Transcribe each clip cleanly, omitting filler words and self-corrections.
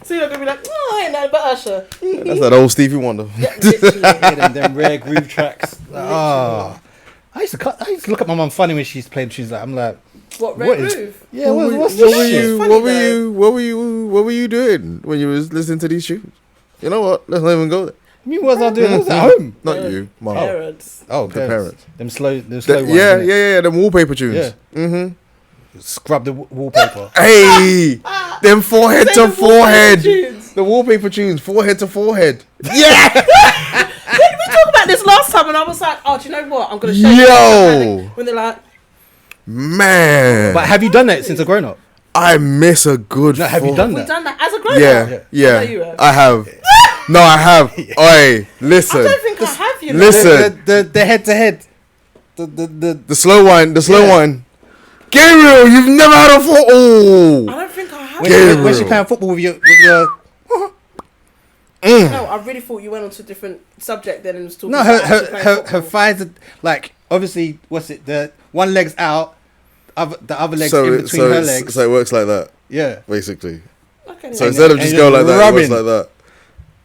So you're gonna be like, oh, ain't that but Usher. That's that old Stevie Wonder. Yeah, literally. them rare groove tracks. I used to look at my mum funny when she's playing tunes like I'm like, What, what Red is- Groove? yeah, what's What this were shit? you? Funny What were you doing when you was listening to these tunes? You know what? Let's not even go there. Me, what was I doing? I was at home. Not you, Mum. Parents. Oh, The parents. Them slow ones. Yeah, innit? yeah, them wallpaper tunes. Yeah. Mm-hmm. Scrub the wallpaper. Hey, them forehead Say to the forehead. tunes. The wallpaper tunes, forehead to forehead. Yeah. We talked about this last time, and I was like, "Oh, do you know what? I'm gonna show you." Yo. When they're like, Man, But have you done that since a grown up? I miss a good. No, have you done "We that? done that as a grown Yeah, up." I know you yeah, have. I have. No, I have. Oi, listen. I don't think I have. You know? Listen. The head to head. The slow one, one. Gabriel, you've never had a photo. Oh. I don't think I have. When she playing football with your No, I really thought you went on to a different subject then and was talking. no, about actually playing her football. thighs are like obviously what's it? The one leg's out, the other leg's in between her legs. So it works like that, Yeah. basically. Okay, So then. instead of and just you're going like that, it rubbing. works like that.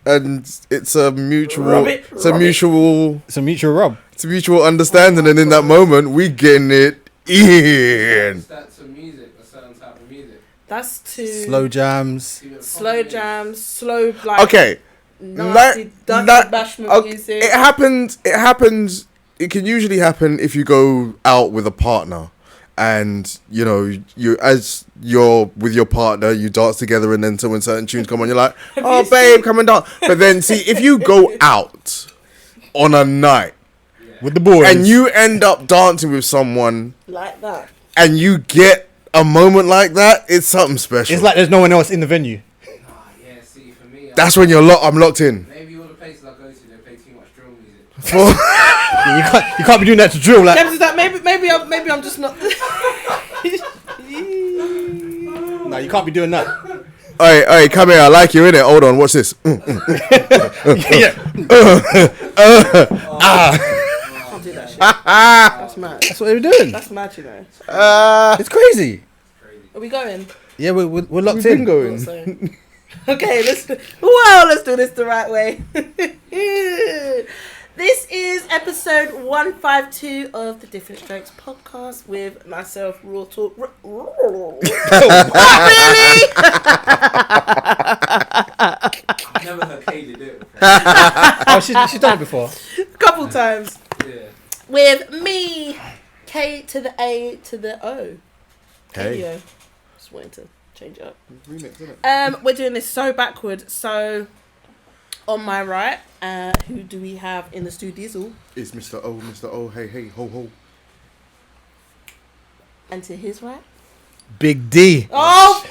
And it's a mutual, Rub it, it's a rub it. mutual, It's a mutual rub. it's a mutual understanding. And in that moment, we getting it in. That's some music, a certain type of music. That's too Slow jams. slow jams, slow like Okay. nasty, That- dirty bashment okay, music. It happens. It can usually happen if you go out with a partner, and you're with your partner, you dance together, and then so when certain tunes come on, you're like, "Oh, babe, come and dance." But then, see, if you go out on a night With the boys. and you end up dancing with someone, Like that. and you get a moment like that, it's something special. It's like there's no one else in the venue. Yeah, see, for me, That's when I'm locked in. maybe all the places I go to, they play too much drill music. You can't be doing that to drill like. James, is that maybe I'm just not. No, you can't be doing that. Hey, come here. I like you in it. Hold on. Watch this. Yeah. Can't do that shit. That's mad. That's what they were doing. That's mad, you know. It's crazy. Are we going? Yeah, we're locked We've in. been going. Also. Okay, let's do this the right way. This is episode 152 of the Different Strokes podcast with myself, Raw Talk. Really? I've never heard Katie do it before. Oh, she's done it before. A couple times. Yeah. With me, K to the A to the O. Hey. Video. Just wanted to change it up. Remix, innit? We're doing this so backward. So, on my right, who do we have in the studio? It's Mr. O, hey, ho, ho. And to his right? Big D. Oh,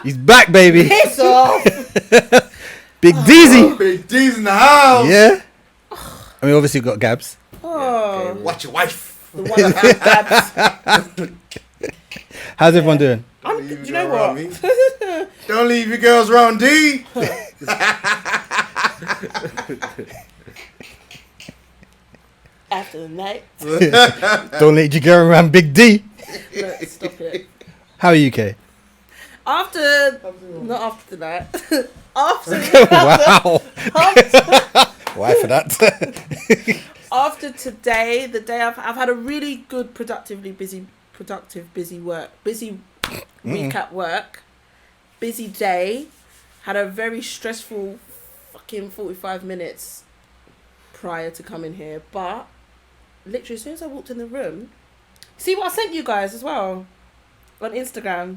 He's back, baby. piss off! Big Deezy. Big D's in the house. Yeah. I mean, obviously, we've got Gabs. Oh, Watch your wife. the one that dabs. How's everyone doing? Do you know what? Don't leave your girls around D. After the night. Don't let you go around Big D. No, stop it. How are you, Kay? Not after that. after Wow. Why for that? after today, the day I've had a really good, productive week at work, busy day, had a very stressful fucking 45 minutes prior to coming here, but literally as soon as I walked in the room, see what I sent you guys as well on Instagram.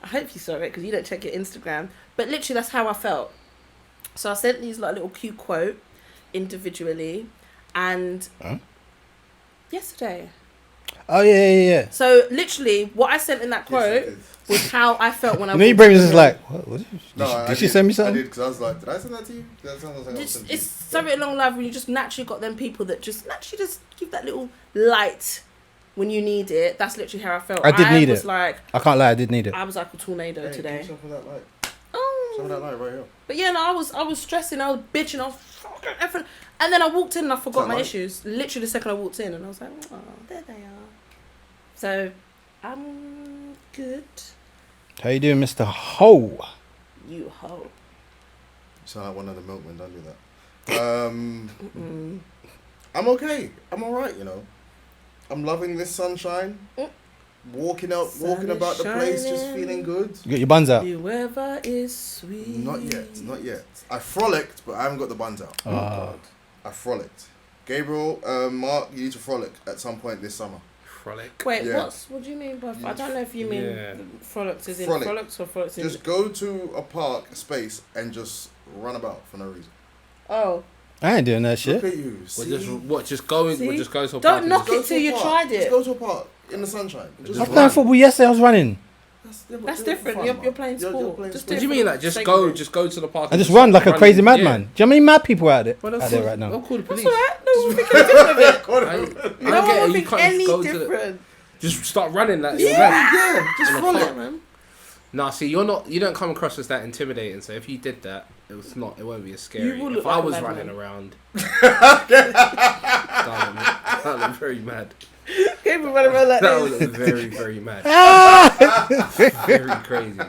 I hope you saw it because you don't check your Instagram, but literally that's how I felt. So I sent these like little cute quote individually, and yesterday. Oh, yeah. So literally, what I sent in that quote was how I felt when I. You know, your walked brain in was the just room. like, what? No, Did she send me something? I did because I was like, did I send that to you? That sounds like I Just, sent it's you. something along the line when you just naturally got them people that just naturally just give that little light when you need it. That's literally how I felt. I did need was it. Like, I can't lie, I did need it. I was like a tornado today. Some of that light. Oh. Some of that light right here. But yeah, no, I was stressing, I was bitching, I was fucking effing. And then I walked in and I forgot that my light? issues. Literally the second I walked in, and I was like, oh, there they are. So, I'm good. How you doing, Mr. Ho? You hoe. You sound like one of the milkmen. Don't do that. I'm okay. I'm all right. You know, I'm loving this sunshine. Walking about the place, just feeling good. You got your buns out. Whoever is sweet. Not yet. I frolicked, but I haven't got the buns out. Oh. I frolicked. Gabriel, Mark, you need to frolic at some point this summer. Frolic. Wait, Yeah. what do you mean by? I don't know if you mean frolics as in Frolic. frolics or frolics as in. Just go to a park, a space, and just run about for no reason. Oh. I ain't doing that shit. Look at you. We'll See? just go See? to a Don't park and knock just- it till you tried Just it. go to a park in the sunshine. Just I Just played run. football yesterday. I was running. That's different. You're playing sport. Just What do do you it mean, for like, the just sake go of it. to the park? I just run like a crazy madman. Do you know how many mad people out there, Well, out there right now? I'll call the That's police. alright. No one will think any different of it. I No don't one get will it. You think can't any just go to the, different. just start running like Yeah, just In a frolic. park. Nah, see, you don't come across as that intimidating. So if you did that, it won't be as scary. You will If look I like a was madman. running around, that would look very mad. Gabriel running around like That would this. look very, very mad. Very crazy.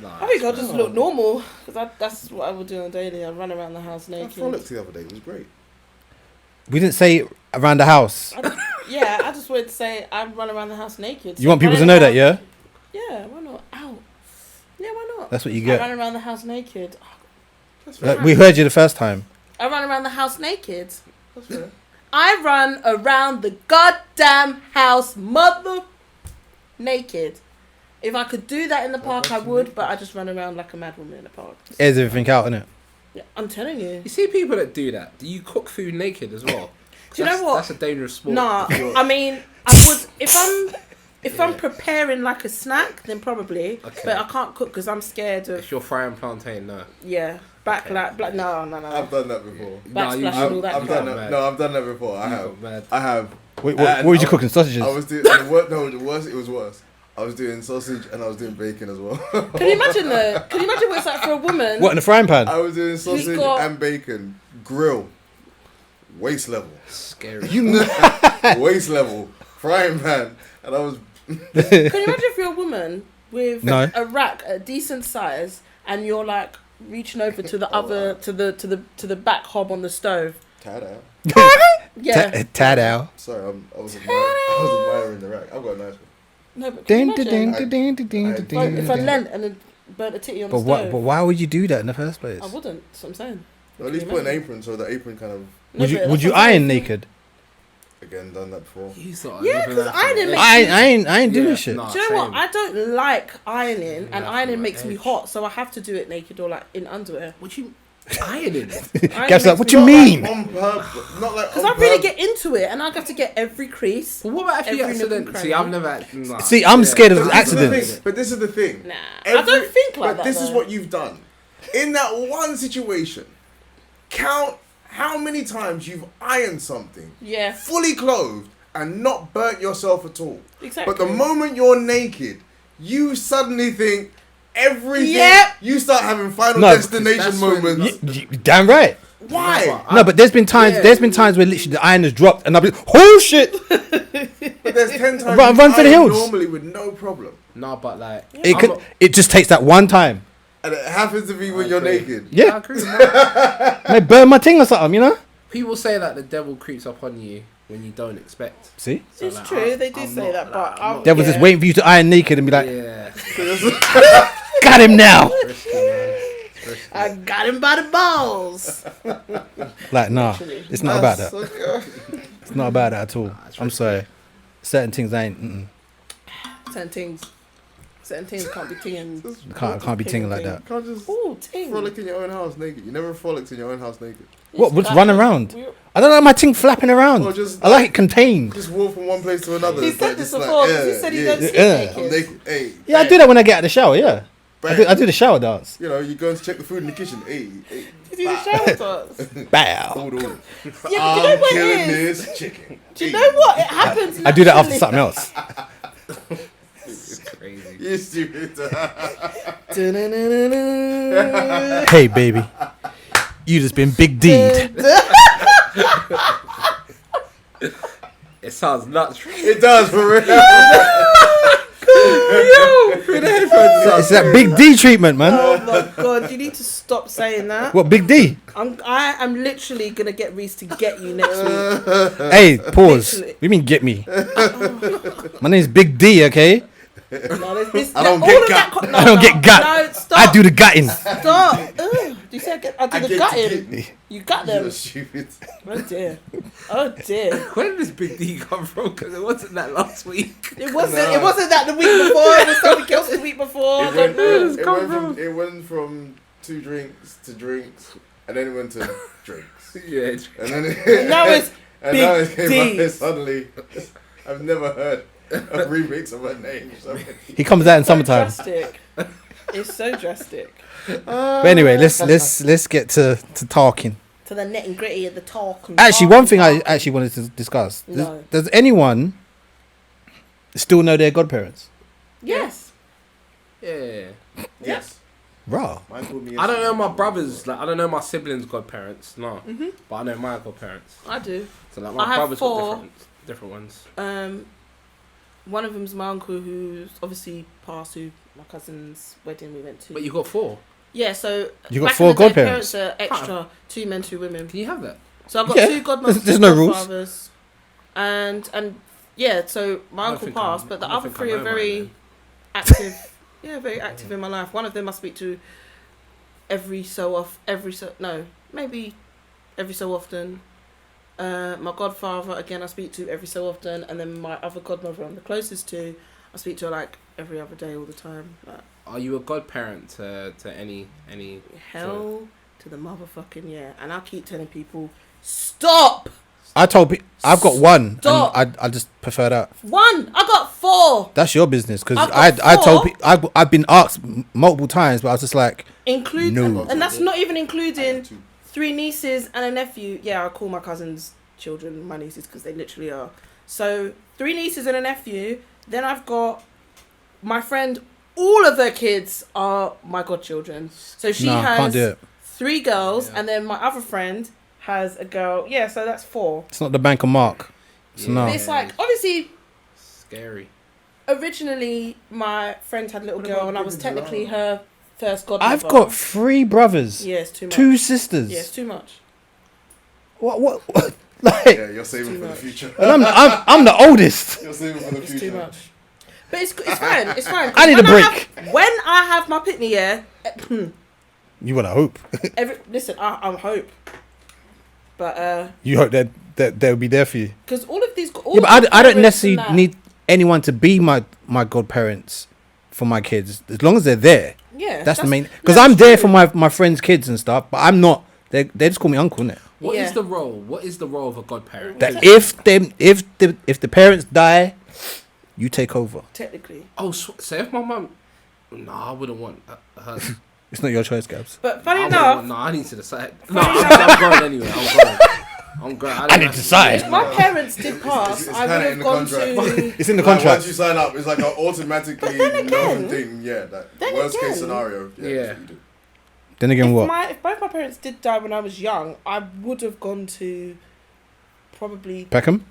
Nah, I think I'll just look normal because that's what I would do on a daily. I run around the house I naked. frolicked the other day. It was great. We didn't say around the house. I just wanted to say I run around the house naked. You want people to know that, yeah? Yeah, why not? Ow. Yeah, why not? That's what you I get. run around the house naked. That's Like, fair. we heard you the first time. I run around the house naked. That's fair. I run around the goddamn house naked. If I could do that in the park, I would, but I just run around like a mad woman in the park. Airs everything out, innit? Yeah, I'm telling you. You see people that do that. Do you cook food naked as well? Do you know what? That's a dangerous sport. Nah, If you're- I mean, I would if I'm preparing like a snack, then probably. Okay. But I can't cook because I'm scared of if you're frying plantain, no. black. No. I've done that before. Backsplash you- and all that. I've done crap. that. No, I've done that before. I have. Mad. I have. Wait, what And was you I- cooking? Sausages? I was doing the worst. It was worse. I was doing sausage and I was doing bacon as well. Can you imagine what it's like for a woman? What, in the frying pan? I was doing sausage got- and bacon, grill, waist level, Scary. waist level, frying pan, and I was. Can you imagine if you're a woman with No. a rack a decent size and you're like reaching over to the other to the back hob on the stove? Tired out. Yeah. Tad out. Sorry, I was admiring the rack. I've got a nice one. No, but can you imagine? Like, If I leant and then burnt a titty on But the stove. what? But why would you do that in the first place? I wouldn't. That's what I'm saying. Well, at least put an apron so the apron kind of. No, Would you? but Would that's you what I'm saying. iron naked? Again, done that before. You sort of Yeah, living 'cause that ironing thing. makes I ain't doing Yeah, shit. nah. Do you know what? Same. I don't like ironing, and Yeah, ironing my makes me edge. hot, so I have to do it naked or like in underwear. What you ironing? Gav's like, what you Not mean? Like on purpose. Not like. Because on I really purpose. get into it, and I have to get every crease. Well, what about if you Every nook and accident? See, cranny. I've never. Nah, See, I'm scared of But this is the accidents. thing. But this is the thing. Nah, I don't think like but that. this is though. what you've done. In that one situation, count how many times you've ironed something Yeah, fully clothed and not burnt yourself at all. exactly. But the moment you're naked, you suddenly think everything. Yep. You start having Final No, Destination that's when- moments. Damn right. Why? No, but there's been times. Yeah. There's been times where literally the iron has dropped, and I'll be, oh shit! But there's 10 times Run you for the iron hills. normally with no problem. Nah, but like It I'm could. a- It just takes that one time. And it happens to be when I you're agree. naked. I Yeah, agree with that. may burn my ting or something, you know. People say that the devil creeps up on you when you don't expect. See, So, It's like, true. They do I'm say not, that, like, but I'm not- devil's just waiting for you to iron naked and be like, Yeah, got him now. risky, man. It's risky. I got him by the balls. Like, nah, it's not about that. So, It's not about that at all. it's I'm risky. sorry. Certain things I ain't. Mm-mm. Certain things can't be tinging. Can't be tinging like that. you can't just Ooh, ting. frolic in your own house naked. You never frolicked in your own house naked. What? What's running around? I don't like my ting flapping around. Or just I like it contained. just walk from one place to another. He It's said like, this just before. like, 'Cause he said he yeah, don't sleep yeah. I'm naked. naked. Hey, Yeah, I do that when I get out of the shower. Yeah, I do the shower dance. You know, you go and check the food in the kitchen. Hey, You do the shower dance. Bow. hold on. Yeah, but you know I'm what killing it is? this chicken. Do you know what? It happens. I do that after naturally. something else. It's crazy. You stupid. Du-du-du-du-du. Hey, baby, you just been big deed. It sounds nuts. It does for real. Through the headphones. It's that big D treatment, man. Oh my god, you need to stop saying that. What, big D? I'm literally gonna get Reese to get you next week. Hey, pause. Literally. What do you mean get me? My name's Big D, okay? No, I don't get gut. No, I don't get gut. No, stop. I do the gutting. Stop. Ugh. Do you say I do the get gutting? You gut them. You're stupid. Oh dear. Oh dear. Where did this big D come from? Because it wasn't that last week. It wasn't. It wasn't that the week before. It was something else the week before. It went from 2 drinks to drinks, and then it went to drinks. Yeah. And then And now it's and now it Big came D. out suddenly. I've never heard a remix of her name. So. He comes out in so summertime. drastic. It's so drastic. But anyway, let's get to talking. To the net and gritty of the talk. And Actually, talk one and thing I talk. actually wanted to discuss. No. Does anyone still know their godparents? Yes. Yeah. Yes. Raw. Mine called me I don't know my yesterday. brothers. Like I don't know my siblings' godparents. No. Mhm. But I know my godparents. I do. So like I my have brothers 4. got different ones. One of them's my uncle who's obviously passed, who my cousin's wedding we went to. But you got 4. Yeah, so You got back 4 in the day, godparents? Parents are extra, 2 men, 2 women. Can you have that? So I've got Yeah, 2 godmothers, there's 2 no rules. godfathers, and yeah. So my I don't uncle think passed, I'm- but the I don't other think 3 I are know very mine active. Yeah, very active in my life. One of them I speak to every so often. My godfather again I speak to every so often, and then my other godmother I'm the closest to. I speak to her like every other day, all the time. Like, Are you a godparent to any? hell to the motherfucking yeah. And I keep telling people, stop. I've got 1, Stop. and I just prefer that. 1. I got 4. That's your business, because I've got I told 4. I've been asked multiple times, but I was just like, Include No. and that's not even I including had 2. 3 nieces and a nephew. Yeah, I call my cousins children my nieces because they literally are. So 3 nieces and a nephew. Then I've got my friend. All of their kids are my godchildren. So she no, has can't do it. 3 girls, Yeah. and then my other friend has a girl. Yeah, so that's 4. It's not the bank of Mark. So no. But it's like obviously Scary. originally my friend had a little What girl, about and I was Big technically Jalal? her first godmother. I've got 3 brothers, Yeah, it's too much. 2 sisters. Yeah, it's too much. What? Like, Yeah, you're saving Too for the much. future. and I'm the oldest. You're saving for the It's future. too much. But it's fine. It's fine. I need a When break. when I have my pitney, yeah. You wanna hope? Listen, I'm hope. But You hope that they'll be there for you. because all of these. All Yeah, but the I don't parents necessarily and that- need anyone to be my godparents for my kids, as long as they're there. Yeah, That's the main. Because no, I'm it's there true. for my friends' kids and stuff, but I'm not. They just call me uncle, innit? What is Yeah. the role? What is the role of a godparent? That if the parents die, you take over. Technically, Oh, so if my mum, no, I wouldn't want her. It's not your choice, Gabs. but funny I enough, no, I need to decide. No, I'm going anyway. I'm going. I need to decide. if my parents did pass, it's I would kinda have in the gone contract. to. It's in the Like, contract. once you sign up, it's like an automatically But then known again- thing. Yeah, that then worst again- case scenario. Yeah. Yeah. That's what you do. Then again, what? If both my parents did die when I was young, I would have gone to probably Peckham?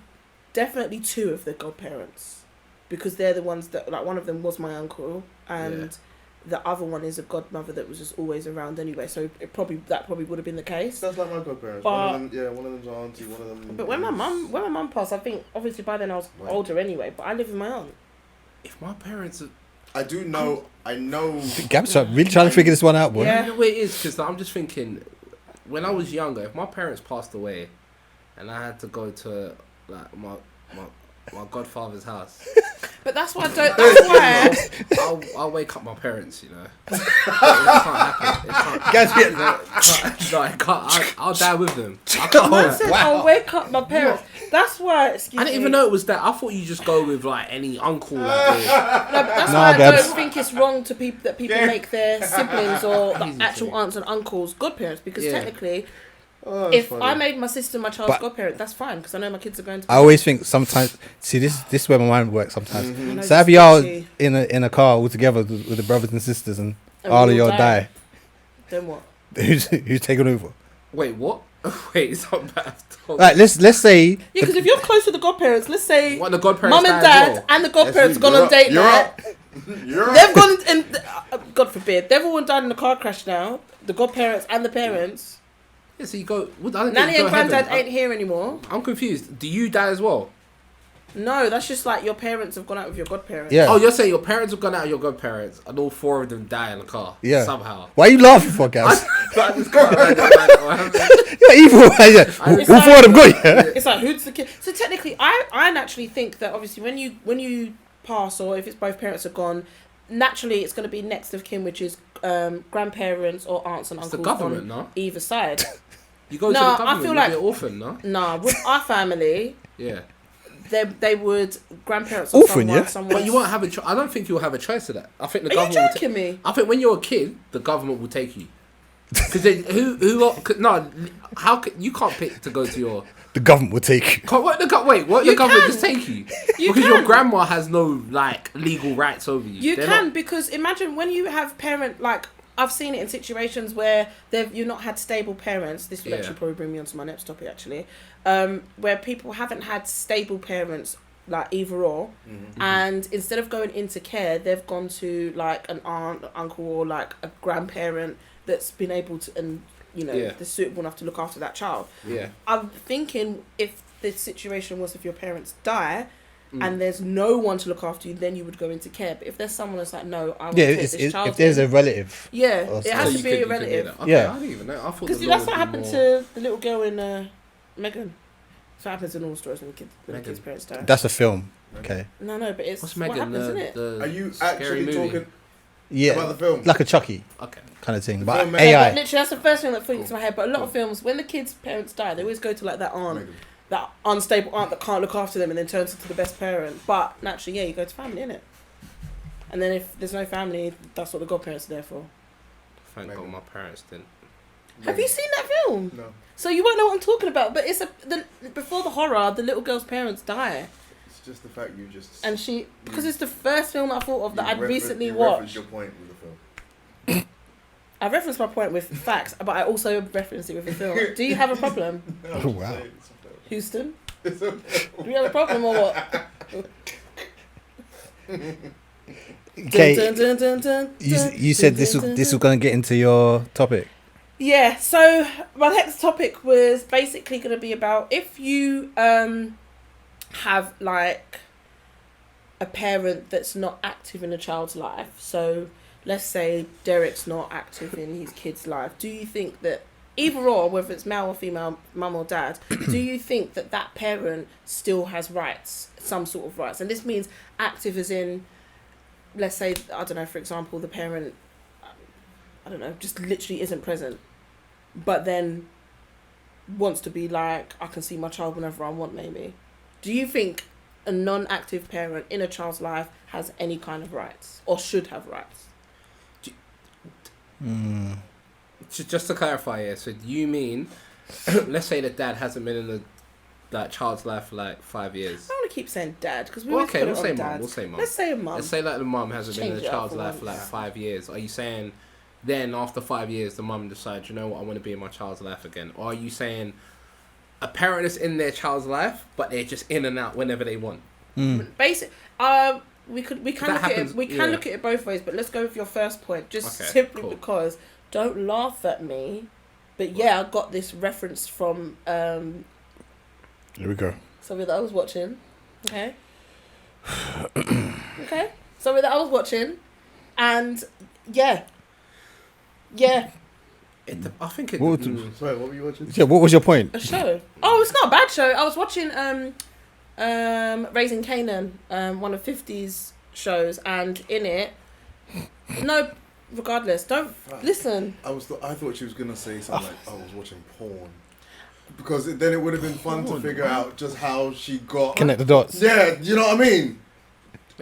definitely 2 of the godparents, because they're the ones that, like, one of them was my uncle, and the other one is a godmother that was just always around anyway. So that probably would have been the case. That's like my godparents. But- one of them's auntie, one of them. But when my mum passed, I think obviously by then I was Right. older anyway. But I live with my aunt. If my parents are, I do know. I know. Gabs are really trying to figure this one out, boy. Yeah. you know what it is? Because I'm just thinking, when I was younger, if my parents passed away, and I had to go to like my godfather's house, But that's why I don't. That's why. I'll wake up my parents. You know, it can't happen. It can't. Gabs, No, I can't. I'll die with them. I I can't. said I'll wake up my parents. That's why. Excuse I didn't me. even know it was that. I thought you just go with like any uncle. Like, No, but that's Nah, why I Gabs. don't think it's wrong to people that people make their siblings or the Easy actual thing. aunts and uncles godparents, because Yeah. technically, Oh, that's if funny. I made my sister my child's But- godparent, that's fine because I know my kids are going to. I always think sometimes. See, this is where my mind works sometimes. You know, So have just y'all see- in a car all together with the brothers and sisters, and and all we of all y'all die. Then what? Who's taking over? wait, what? Wait, it's not bad. Right, let's say Yeah, because if you're close to the godparents, let's say What the godparents mum and die as dad well? and the godparents Yes, have gone you're on up. date You're night. up. They've gone and God forbid, they've all died in a car crash now. The godparents and the parents. Yeah, so you go. I don't Nanny think you and go heaven. granddad ain't here anymore. I'm confused. Do you die as well? No, that's just like your parents have gone out with your godparents. Yeah. Oh, you're saying your parents have gone out with your godparents and all 4 of them die in the car. Yeah. Somehow. Why are you laughing for, guys? I just can't imagine. You're evil. Yeah. It's All like- 4 of them good. Yeah. It's like who's the kid? So technically, I naturally think that obviously when you pass or if it's both parents are gone, naturally it's going to be next of kin, which is grandparents or aunts and It's uncles the government, on no? either side. You go to No, the I government, feel you'll like- be an orphan, no? Nah, with our family, Yeah. they would grandparents or Orphan, yeah? someone. But you won't have a choice. I don't think you'll have a choice to that. I think the Are you government will joking me? I think when you're a kid, the government will take you. Because no, how can, you can't pick to go to your... The government will take you. What the government You just can. take you? You Because your can. grandma has no like legal rights over you. You They're can not- because imagine when you have parent like I've seen it in situations where you've not had stable parents. This will Yeah. actually probably bring me onto my next topic actually, where people haven't had stable parents like either or, and instead of going into care, they've gone to like an aunt, uncle, or like a grandparent that's been able to and Yeah. they're suitable enough to look after that child. Yeah. I'm thinking if the situation was if your parents die. And there's no one to look after you, then you would go into care. But if there's someone that's like, no, I want Yeah, to take this child. if there's a relative. yeah, or it has so to be a relative. Okay, Yeah. I didn't even know. I thought Because the that's law what would be happened more- to the little girl in Megan. That's what happens in all stories when the Megan. kids' parents die. That's a film. Okay. No, but it's What's what Megan? happens, isn't it? The Are you scary actually movie? talking Yeah. about the film? Like a Chucky Okay. kind of thing. The But film, Yeah, AI. but literally, that's the first thing that flew into my head. But a lot of films, when the kids' parents die, they always go to like that aunt, Megan. that unstable aunt that can't look after them, and then turns into the best parent. But naturally, yeah, you go to family, innit? And then if there's no family, that's what the godparents are there for. Thank Megan. God my parents didn't. Have you seen that film? No. So you won't know what I'm talking about. But it's before the horror, the little girl's parents die, It's just the fact you just. and because it's the first film I thought of that I'd recently you referenced watched. your point with the film. I referenced my point with facts, but I also referenced it with the film. Do you have a problem, Oh, wow. Houston? Do you have a problem or what? Okay. Dun, dun, dun, dun, You dun, said dun, this dun, was dun, dun. going to get into your topic. Yeah, so my next topic was basically going to be about if you have like a parent that's not active in a child's life. So let's say Derek's not active in his kid's life. Do you think that either or, whether it's male or female, mum or dad, do you think that that parent still has rights, some sort of rights? And this means active as in, let's say, I don't know, for example, the parent, I don't know, just literally isn't present, but then wants to be like, I can see my child whenever I want, maybe. Do you think a non-active parent in a child's life has any kind of rights or should have rights? Just to clarify, yeah. So do you mean, let's say the dad hasn't been in the child's life for like 5 years? I don't want to keep saying dad because we Well, always okay, put we'll it say on mum. dads. We'll say mum. Let's say a mum. Let's say like the mum hasn't been in Change the it up child's for life one, for like yeah. 5 years. Are you saying then after 5 years the mum decides, you know what, I want to be in my child's life again? Or are you saying a parent is in their child's life but they're just in and out whenever they want? Basic. We can That look at happens, it. We can yeah. look at it both ways, but let's go with your first point. Just Okay, simply cool. because don't laugh at me, but yeah, I got this reference from Here we go. something that I was watching. Okay. Okay. Something that I was watching, and yeah. I think it. What- Sorry, what were you watching? Yeah, what was your point? A show. Oh, it's not a bad show. I was watching Raising Canaan, one of 50's shows, and in it, no, regardless, don't listen. I thought she was gonna say something like, "I was watching porn," because then it would have been fun to figure out just how she got. Connect the dots. Yeah, you know what I mean.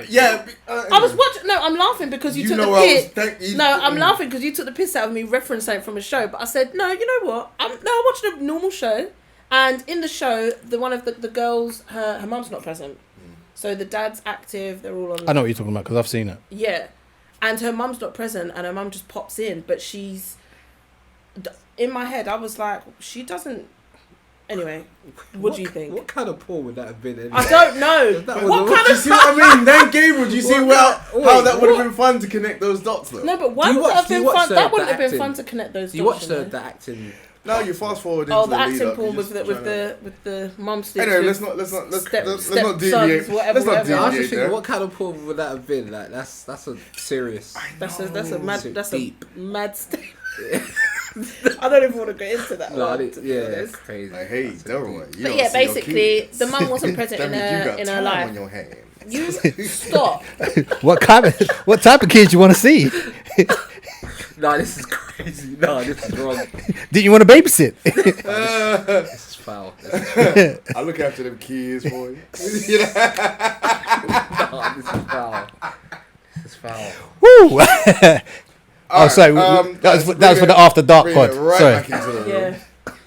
Yeah, I was watching. No, I'm laughing because you took the piss. No, I'm laughing because you took the piss out of me referencing something from a show. But I said, no, you know what? I'm watching a normal show, and in the show, one of the girls, her mum's not present, so the dad's active. They're all on. I know what you're talking about because I've seen it. Yeah, and her mum's not present, and her mum just pops in, but she's. In my head, I was like, she doesn't Anyway, what do you think? What kind of pool would that have been? Anyway? I don't know. What kind Do you see what I mean? Then Gabriel, do you see how that would have been fun to connect those dots though? No, but why would that have been fun? That wouldn't have been fun to connect those dots. You watch the acting. No, you fast forward into the acting porn with the mum sticks. Anyway, let's not deviate. Let's not deviate. I was just thinking, what kind of porn would that have been? Like that's a serious. That's a mad step. I don't even want to get into that. It's crazy. Like, hey, Delroy. But yeah, basically, the mum wasn't present in her life. On your hand. You stop. What type of kids you want to see? No, this is crazy. No, this is wrong. Didn't you want to babysit? This is foul. I look after them kids, boy. No, this is foul. This is foul. Woo! Right, sorry. That was for the After Dark pod. Right Sorry. back into the room.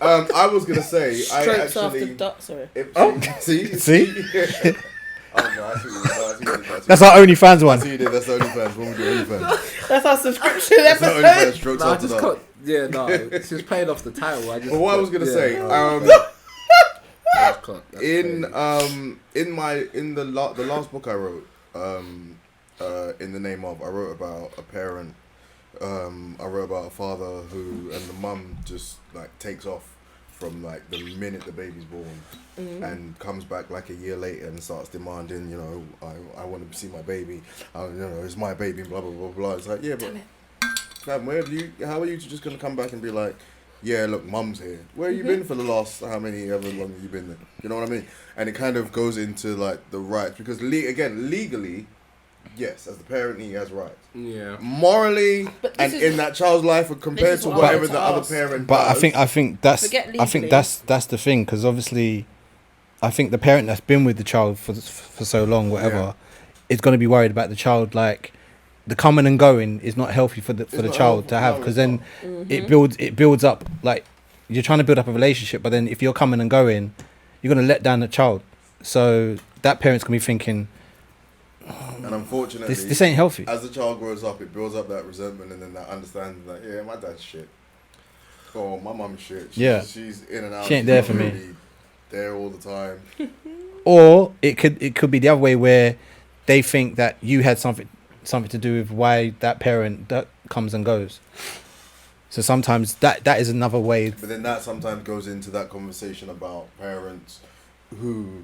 Yeah. I was gonna say, Strokes after dark. Sorry. See? Oh no, I see what you did. That's our OnlyFans one. I see you did. That's the OnlyFans. When we do OnlyFans. That's our subscription episode. OnlyFans strokes No, I after just dark. it's just playing off the title. But what I was gonna say, in the last book I wrote, in the name of, I wrote about a parent. I wrote about a father who and the mum just like takes off from like the minute the baby's born, and comes back like a year later and starts demanding, you know, I want to see my baby. You know, it's my baby. Blah blah blah blah. It's like, yeah, but fam, how are you just gonna come back and be like, yeah, look, mum's here. Where you been for the last how many ever long have you been there? You know what I mean? And it kind of goes into like the rights, because legally, yes, as the parent he has rights. Yeah. Morally and in that child's life, compared to whatever the other parent does. But I think that's the thing, because obviously, I think the parent that's been with the child for so long, whatever, is going to be worried about the child. Like, the coming and going is not healthy for the child to have, because then it builds up, like, you're trying to build up a relationship, but then if you're coming and going, you're going to let down the child. So that parent's going to be thinking, and unfortunately, this ain't healthy. As the child grows up, it builds up that resentment and then that understanding that, yeah, my dad's shit. Oh, my mum's shit. She's in and out. She ain't there for me. Really there all the time. Or it could be the other way, where they think that you had something to do with why that parent that comes and goes. So sometimes that is another way. But then that sometimes goes into that conversation about parents who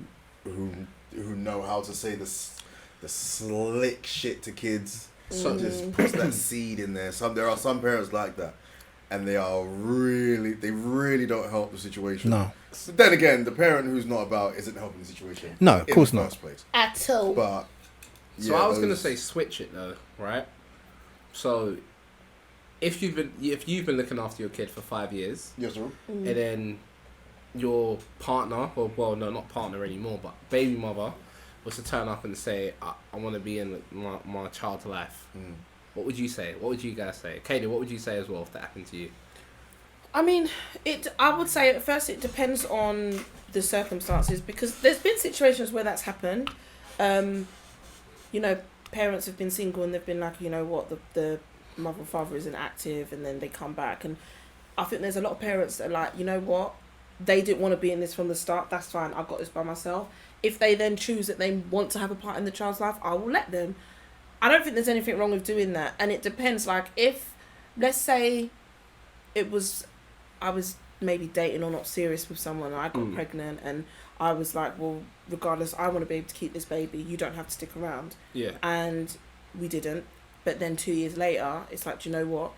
know how to say the slick shit to kids. So just puts that seed in there. There are some parents like that, and they really don't help the situation. No. But then again, the parent who's not about isn't helping the situation. No, of course in the not. first place. At all. But so I was gonna say switch it though, right? So if you've been looking after your kid for 5 years, yes, sir. And then your partner, or well, no, not partner anymore, but baby mother, was to turn up and say, I want to be in my child's life. What would you say? What would you guys say? Katie, what would you say as well if that happened to you? I mean, I would say at first it depends on the circumstances, because there's been situations where that's happened. You know, parents have been single and they've been like, you know what, the mother and father isn't active, and then they come back. And I think there's a lot of parents that are like, you know what, they didn't want to be in this from the start. That's fine. I've got this by myself. If they then choose that they want to have a part in the child's life, I will let them. I don't think there's anything wrong with doing that. And it depends. Like, if, let's say, I was maybe dating or not serious with someone, and I got pregnant, and I was like, well, regardless, I want to be able to keep this baby. You don't have to stick around. Yeah. And we didn't. But then 2 years later, it's like, do you know what?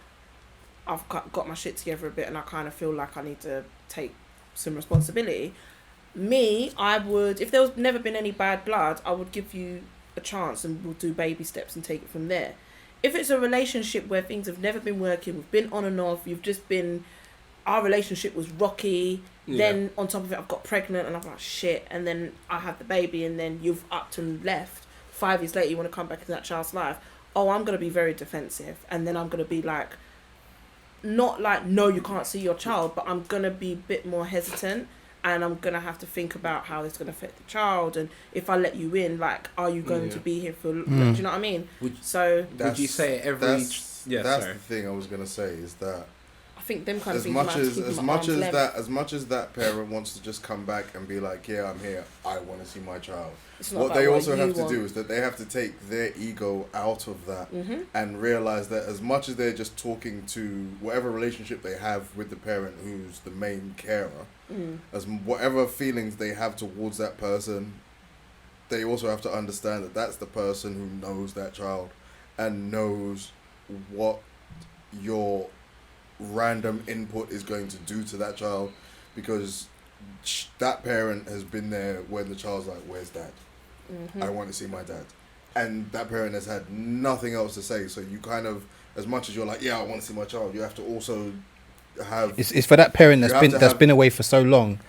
I've got my shit together a bit, and I kind of feel like I need to take some responsibility. Me, I would, if there was never been any bad blood, I would give you a chance and we'll do baby steps and take it from there. If it's a relationship where things have never been working, we've been on and off, our relationship was rocky, then on top of it I've got pregnant and I'm like, shit, and then I have the baby, and then you've upped and left. 5 years later you want to come back into that child's life. Oh, I'm going to be very defensive, and then I'm going to be like, not like, no, you can't see your child, but I'm going to be a bit more hesitant. And I'm going to have to think about how it's going to affect the child. And if I let you in, like, are you going to be here for... Do you know what I mean? Would you say every... That's the thing I was going to say, is that think them kind of as things. much as as much as that parent wants to just come back and be like, yeah, I'm here, I want to see my child. What they also have to do is that they have to take their ego out of that and realize that as much as they're just talking to whatever relationship they have with the parent who's the main carer, as whatever feelings they have towards that person, they also have to understand that that's the person who knows that child and knows what your random input is going to do to that child, because that parent has been there when the child's like, where's dad? I want to see my dad. And that parent has had nothing else to say. So you kind of, as much as you're like, yeah, I want to see my child, you have to also have... It's for that parent that's been away for so long.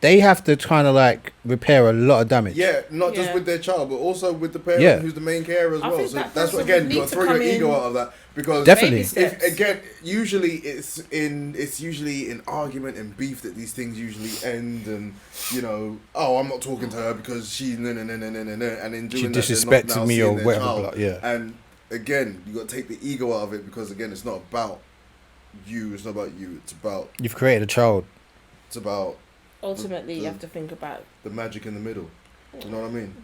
They have to kind of like repair a lot of damage. Yeah, not just with their child, but also with the parent who's the main carer as well. So that's what, again, you got to throw your ego out of that, because definitely, if, again, usually it's usually in argument and beef that these things usually end, and you know, oh, I'm not talking to her because she's and in doing she that, disrespected me or whatever. Like, and again, you got to take the ego out of it, because again, it's not about you. It's not about you. It's about you've created a child. It's about ultimately you have to think about the magic in the middle. You know what I mean?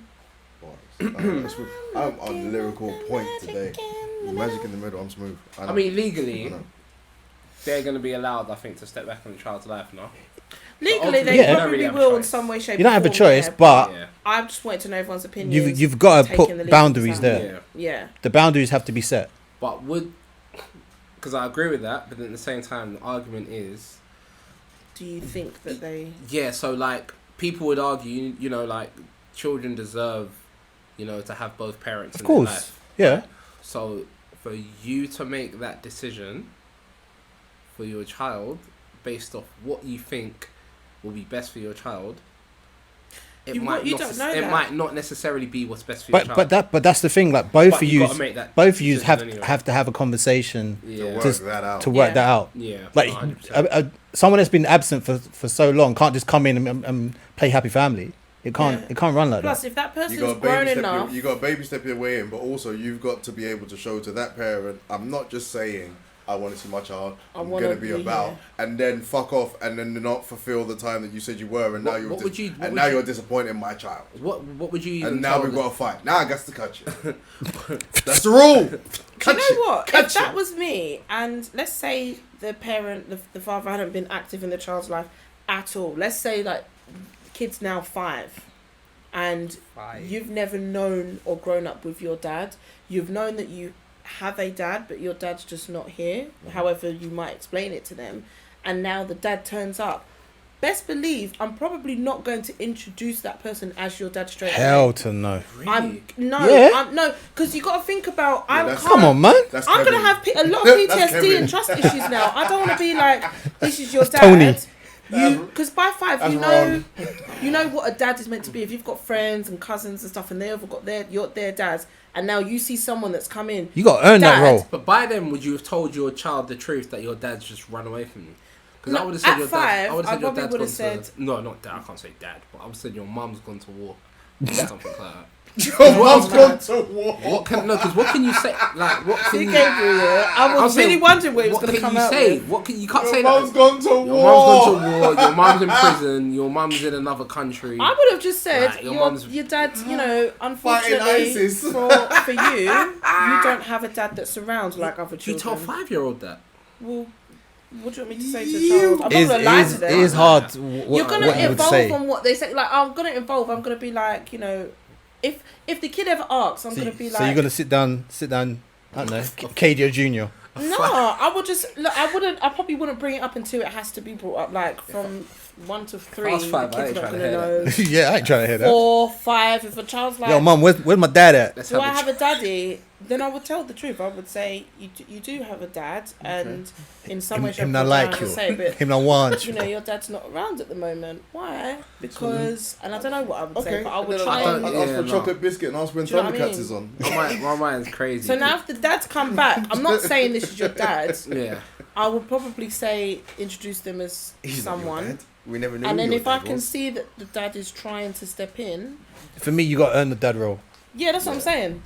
I'm on lyrical point today. The magic in the middle. I'm smooth. I mean, legally, they're going to be allowed, I think, to step back on the child's life, no? Legally, they probably will in some way, shape, you don't have a choice, but I just wanted to know everyone's opinion. You've got to put boundaries there. Yeah. The boundaries have to be set. But because I agree with that, but at the same time, the argument is, do you think that they... Yeah, so like people would argue, you know, like children deserve, you know, to have both parents in their life. Yeah. So for you to make that decision for your child based off what you think will be best for your child, it might not necessarily be what's best for your child. But that's the thing. Like both of you have to have a conversation to work that out. Yeah, like someone that's been absent for so long can't just come in and play happy family. It can't run like that. Plus, if that person's grown enough, you got to baby step your way in, but also you've got to be able to show to that parent, I'm not just saying I want to see my child, I'm going to be about, and then fuck off, and then not fulfill the time that you said you were, and now you're disappointing my child. What would you? And now we've got to fight. Now I got to cut you. That's the rule. Do you know what? If that was me, and let's say the parent, the father hadn't been active in the child's life at all. Let's say like the kid's now 5, and you've never known or grown up with your dad. You've known that you have a dad, but your dad's just not here, however you might explain it to them, and now the dad turns up. Best believe I'm probably not going to introduce that person as your dad straight away. Hell to no. Really? No, because you got to think about. Come on, man. I'm gonna have a lot of PTSD and trust issues now. I don't want to be like, this is your dad. Tony. Because by 5, you know what a dad is meant to be. If you've got friends and cousins and stuff, and they've got their dads, and now you see someone that's come in, you got to earn that role. But by then, would you have told your child the truth that your dad's just run away from you? Because I would have said your dad. I would have said no, not dad. I can't say dad, but I would have said your mum's gone to war, or something like that. Your mum's gone to war. Because what can you say? Like, what can you? I was really wondering where it was going to come out. What can you can't say? Your mum's gone to war. Your mum's gone to war. Your mum's in prison. Your mum's in another country. I would have just said your dad. You know, unfortunately for you, you don't have a dad that surrounds like other children. You tell 5-year-old that. Well, what do you want me to say to the child? I'm not going to lie to them. It is hard. You're going to evolve on what they say. Like, I'm going to evolve. I'm going to be like, you know, if the kid ever asks, I'm going to be like... So you're going to sit down, I don't know, Cadia Jr. No, I would just... Look, I probably wouldn't bring it up until it has to be brought up, like, from 1 to 3. Past 5, the kid's I ain't not trying to hear know. Yeah, I ain't trying to hear that. 4, 5, if a child's like... Yo, mum, where's my dad at? Do I have a daddy? Then I would tell the truth. I would say, you do have a dad, and in some way, him not like you. Him not want you. You know, your dad's not around at the moment. Why? Because, and I don't know what I would say, but I would try and... I'd ask for a chocolate biscuit and ask when Thundercats is on. My mind's crazy. So now if the dad's come back, I'm not saying this is your dad. Yeah. I would probably say, introduce them as someone. We never knew. And then if I can see that the dad is trying to step in... For me, you got to earn the dad role. Yeah, that's what I'm saying.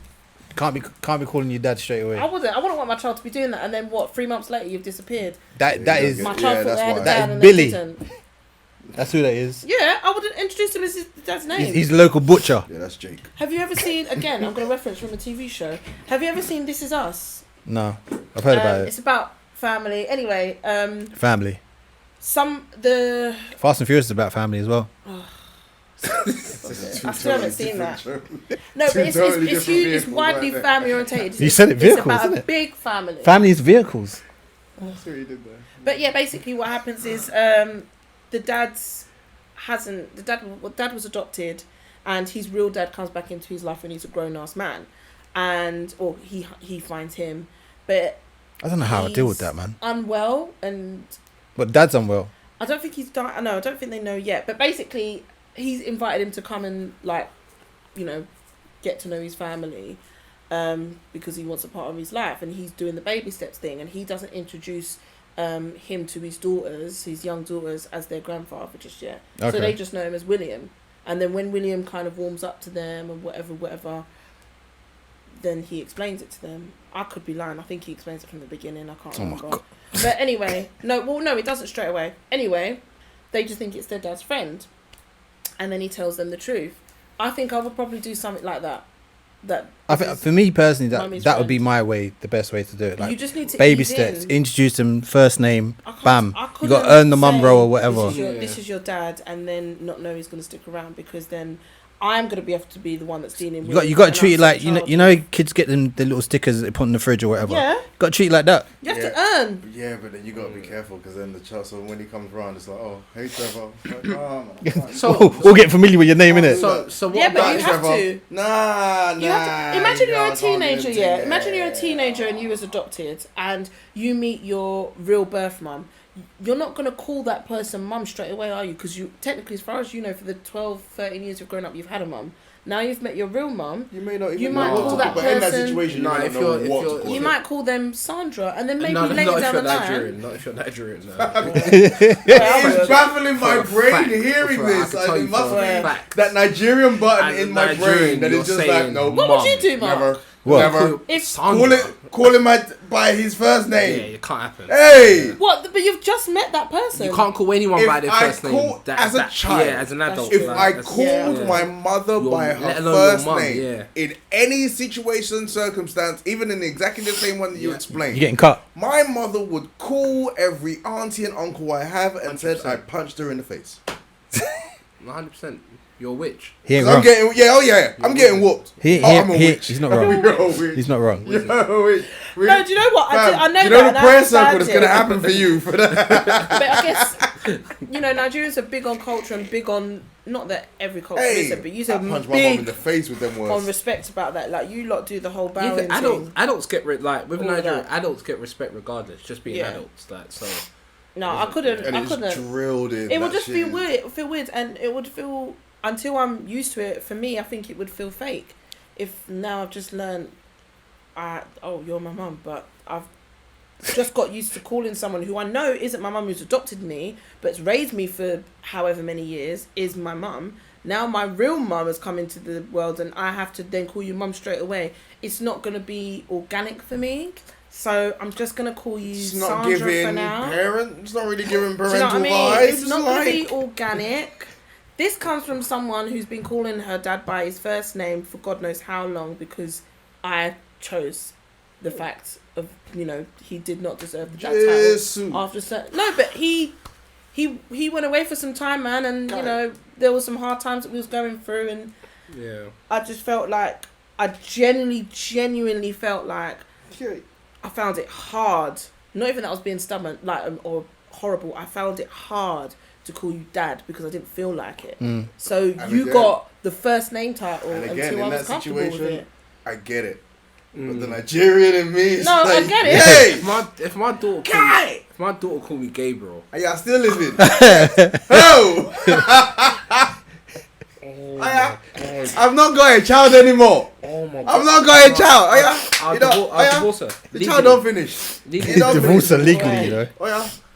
Can't be calling your dad straight away. I wouldn't want my child to be doing that, and then what? 3 months later, you've disappeared. That is My child thought they had a That dad is and Billy. they didn't. that's who that is. Yeah, I would introduce him as his dad's name. He's a local butcher. Yeah, that's Jake. Have you ever seen? Again, I'm going to reference from a TV show. Have you ever seen This Is Us? No, I've heard about it. It's about family. Anyway, Family. the Fast and Furious is about family as well. I still haven't seen that. No, but it's huge. It's widely family orientated. You said it, vehicles, It's about isn't a it? big family. Family is vehicles. That's what he did there. But yeah, basically what happens is the dad was adopted, and his real dad comes back into his life when he's a grown ass man, or he finds him, but I don't know how I deal with that, man. Unwell, and But dad's unwell. I don't think he's died. No, I don't think they know yet. But basically, he's invited him to come and get to know his family, because he wants a part of his life, and he's doing the baby steps thing, and he doesn't introduce him to his young daughters, as their grandfather just yet. Okay. So they just know him as William, and then when William kind of warms up to them and whatever, then he explains it to them. I could be lying. I think he explains it from the beginning. I can't remember. God. But anyway, no, it doesn't straight away. Anyway, they just think it's their dad's friend, and then he tells them the truth. I think I would probably do something like that. I think for me personally, Mummy's that would be friend. my way, the best way to do it. Like You just need to baby ease steps, in. introduce them, first name, bam. I You couldn't got to earn the mum say, role or whatever. This is your dad, and then not know he's going to stick around, because then I'm going to have to be the one that's dealing with. You got to and treat it upset like child. you know kids get them the little stickers that they put in the fridge or whatever. Yeah. You got to treat it like that. You have Yeah. to earn. Yeah, but then you gotta be careful, because then the child. So when he comes around, it's like, oh, hey Trevor. Like, oh, man. We'll get familiar with your name, innit? So what Yeah, but about you have Trevor? to. Nah. You have to imagine you're a can't do teenager, anything, yeah. Imagine you're a teenager and you was adopted, and you meet your real birth mum. You're not going to call that person mum straight away, are you? Because you technically, as far as you know, for the 12, 13 years you've grown up, you've had a mum. Now you've met your real mum. You may not even You know might what call to that call, but in that person- situation, No, you might if know you're- what if to you're- call You it. might call them Sandra, and then maybe not later if down you're the line. Nigerian. Not if you're Nigerian. No. It's baffling my For a brain fact, hearing for a- I this. can Like, tell it you must for a be fact. that Nigerian button As in a my Nigerian, brain that you're is just saying like, no, What mum, would you do, Mark? never, What? never. If Call him by his first Yeah, name. it can't happen. Hey, what? But you've just met that person. You can't call anyone If by their I first name. call as a child, yeah, as an adult. That's if true. I that's- called Yeah. my mother by Let her alone your first mum, name yeah. in any situation, circumstance, even in exactly the same one that you Yeah. explained, You're getting cut. my mother would call every auntie and uncle I have and said I punched her in the face. 100%. You're a witch. He ain't 'Cause I'm wrong. I'm getting whooped. I'm a witch. He's not wrong. You're a witch. He's not wrong. You're a witch. No, do you know what? Fam, I know do you know that. the and I prayer circle understand that's gonna it. happen for you for that? But I guess, Nigerians are big on culture and big on, not that every culture is it, but you I said punched my mom in big the face with them on words. respect about that. Like, you lot do the whole bowing Even thing. adults get like with All of Nigeria, that. adults get respect regardless. Just being Yeah. adults, like so. No, I couldn't. And I it's couldn't. drilled in. It would that just shit be is- weird. It would feel weird, and it would feel, until I'm used to it. For me, I think it would feel fake. If now I've just learned, you're my mum, but I've just got used to calling someone who I know isn't my mum, who's adopted me, but's raised me for however many years, is my mum. Now my real mum has come into the world, and I have to then call you mum straight away. It's not going to be organic for me. So I'm just going to call you It's not Sandra for giving now. It's not really giving Do you know parental what I mean? vibes. It's not going to be organic. This comes from someone who's been calling her dad by his first name for God knows how long, because I chose the fact of, he did not deserve the dad title after no, but he went away for some time, man, and there was some hard times that we was going through, and Yeah. I just felt like I genuinely felt like I found it hard. Not even that I was being stubborn, or horrible. I found it hard to call you dad because I didn't feel like it. So And you again- got the first name title And again, until I in was that comfortable with situation, it. I get it. But the Nigerian in me is No, I like, get it. hey, If my daughter called me Gabriel, are y'all still living? Oh! I've not got a child anymore. oh my god, I've not got a child. I'll divorce her. The child don't finish. Legally. He don't Divorce her finish. legally,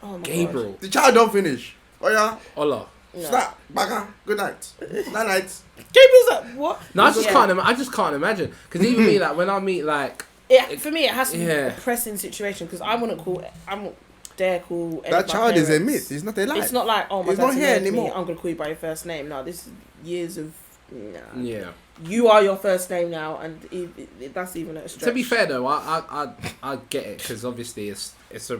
Oh my Gabriel. The child don't finish. Oh yeah. Ola. Slap, bagger, good night. Night. JP was like, what? No, I just Yeah. can't. I just can't imagine. Because even me, like when I meet like For me, it has to be Yeah. a pressing situation because I wouldn't dare call any That of my child is a parents. myth. He's not alive. It's not like, oh, my He's not dad's here here anymore. anymore. I'm gonna call you by your first name. No, this is years of. Nah. yeah. You are your first name now, and that's even a stretch. To be fair though, I get it because obviously it's a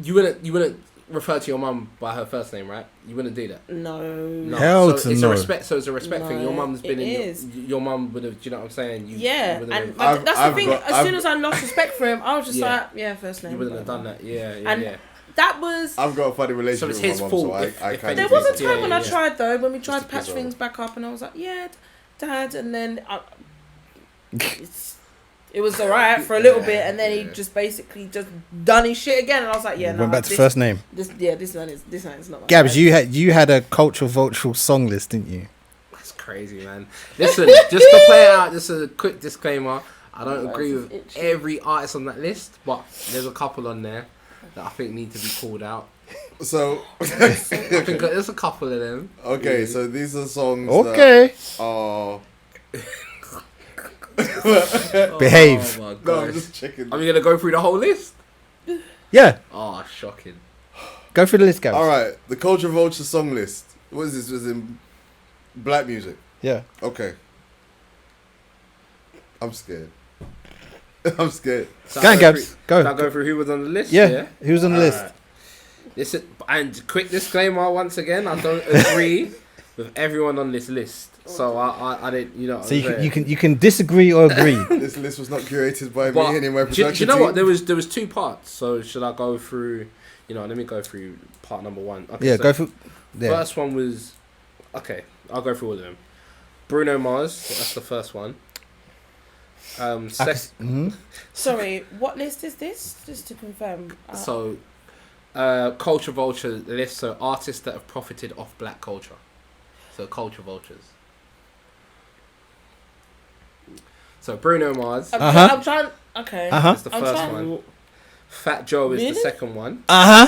you wouldn't refer to your mum by her first name, right? You wouldn't do that. No. No. Hell so to it's no. a respect. So it's a respect thing. Your No, mum's been it in is. your mum would have. Do you know what I'm saying? Yeah, you wouldn't and have, like, that's I've the thing. got- as I've- soon as I lost respect for him, I was just Yeah. like, yeah, first name. you wouldn't have whatever. done that. Yeah, And yeah. that was. I've got a funny relationship it's with his my mum, fault so I if kind There of... was a Yeah, time when I yeah. tried though, when we tried to to patch piss things back up, and I was like, yeah, Dad, and then it was alright for a little bit, and then he just basically just done his shit again, and I was like, yeah, no, Went back to first name. This one is not. My Gabs, dad. you had a cultural vulture song list, didn't you? That's crazy, man. Listen, just to play out, just a quick disclaimer. I don't My agree eyes with is itchy. every artist on that list, but there's a couple on there that I think need to be called out. So... I think there's a couple of them. Okay, so these are songs Okay. that are... Behave. Oh my No, I'm gosh. just checking. Are we gonna go through the whole list? Yeah, Oh, shocking. go through the list, Gabs. Alright, the Culture Vulture song list. What is this? Was in black music. Yeah. Okay. I'm scared. I'm scared. So Go on, Gabs. Go. Shall I go through who was on the list? Yeah. Who's on the list? Alright. Listen, and quick disclaimer once again, I don't agree with everyone on this list. So I didn't, you know. So you can disagree or agree. This list was not curated by But me and in my do you production know team. what? There was two parts. So should I go through? You know, let me go through part number one. Okay, Yeah, so go through. Yeah. First one was okay. I'll go through all of them. Bruno Mars. That's the first one. Sorry, what list is this? Just to confirm. So, Culture Vulture list. So artists that have profited off black culture. So Culture Vultures. So Bruno Mars I'm trying. Okay. is the I'm first trying- one. Fat Joe is Really? the second one. Uh-huh.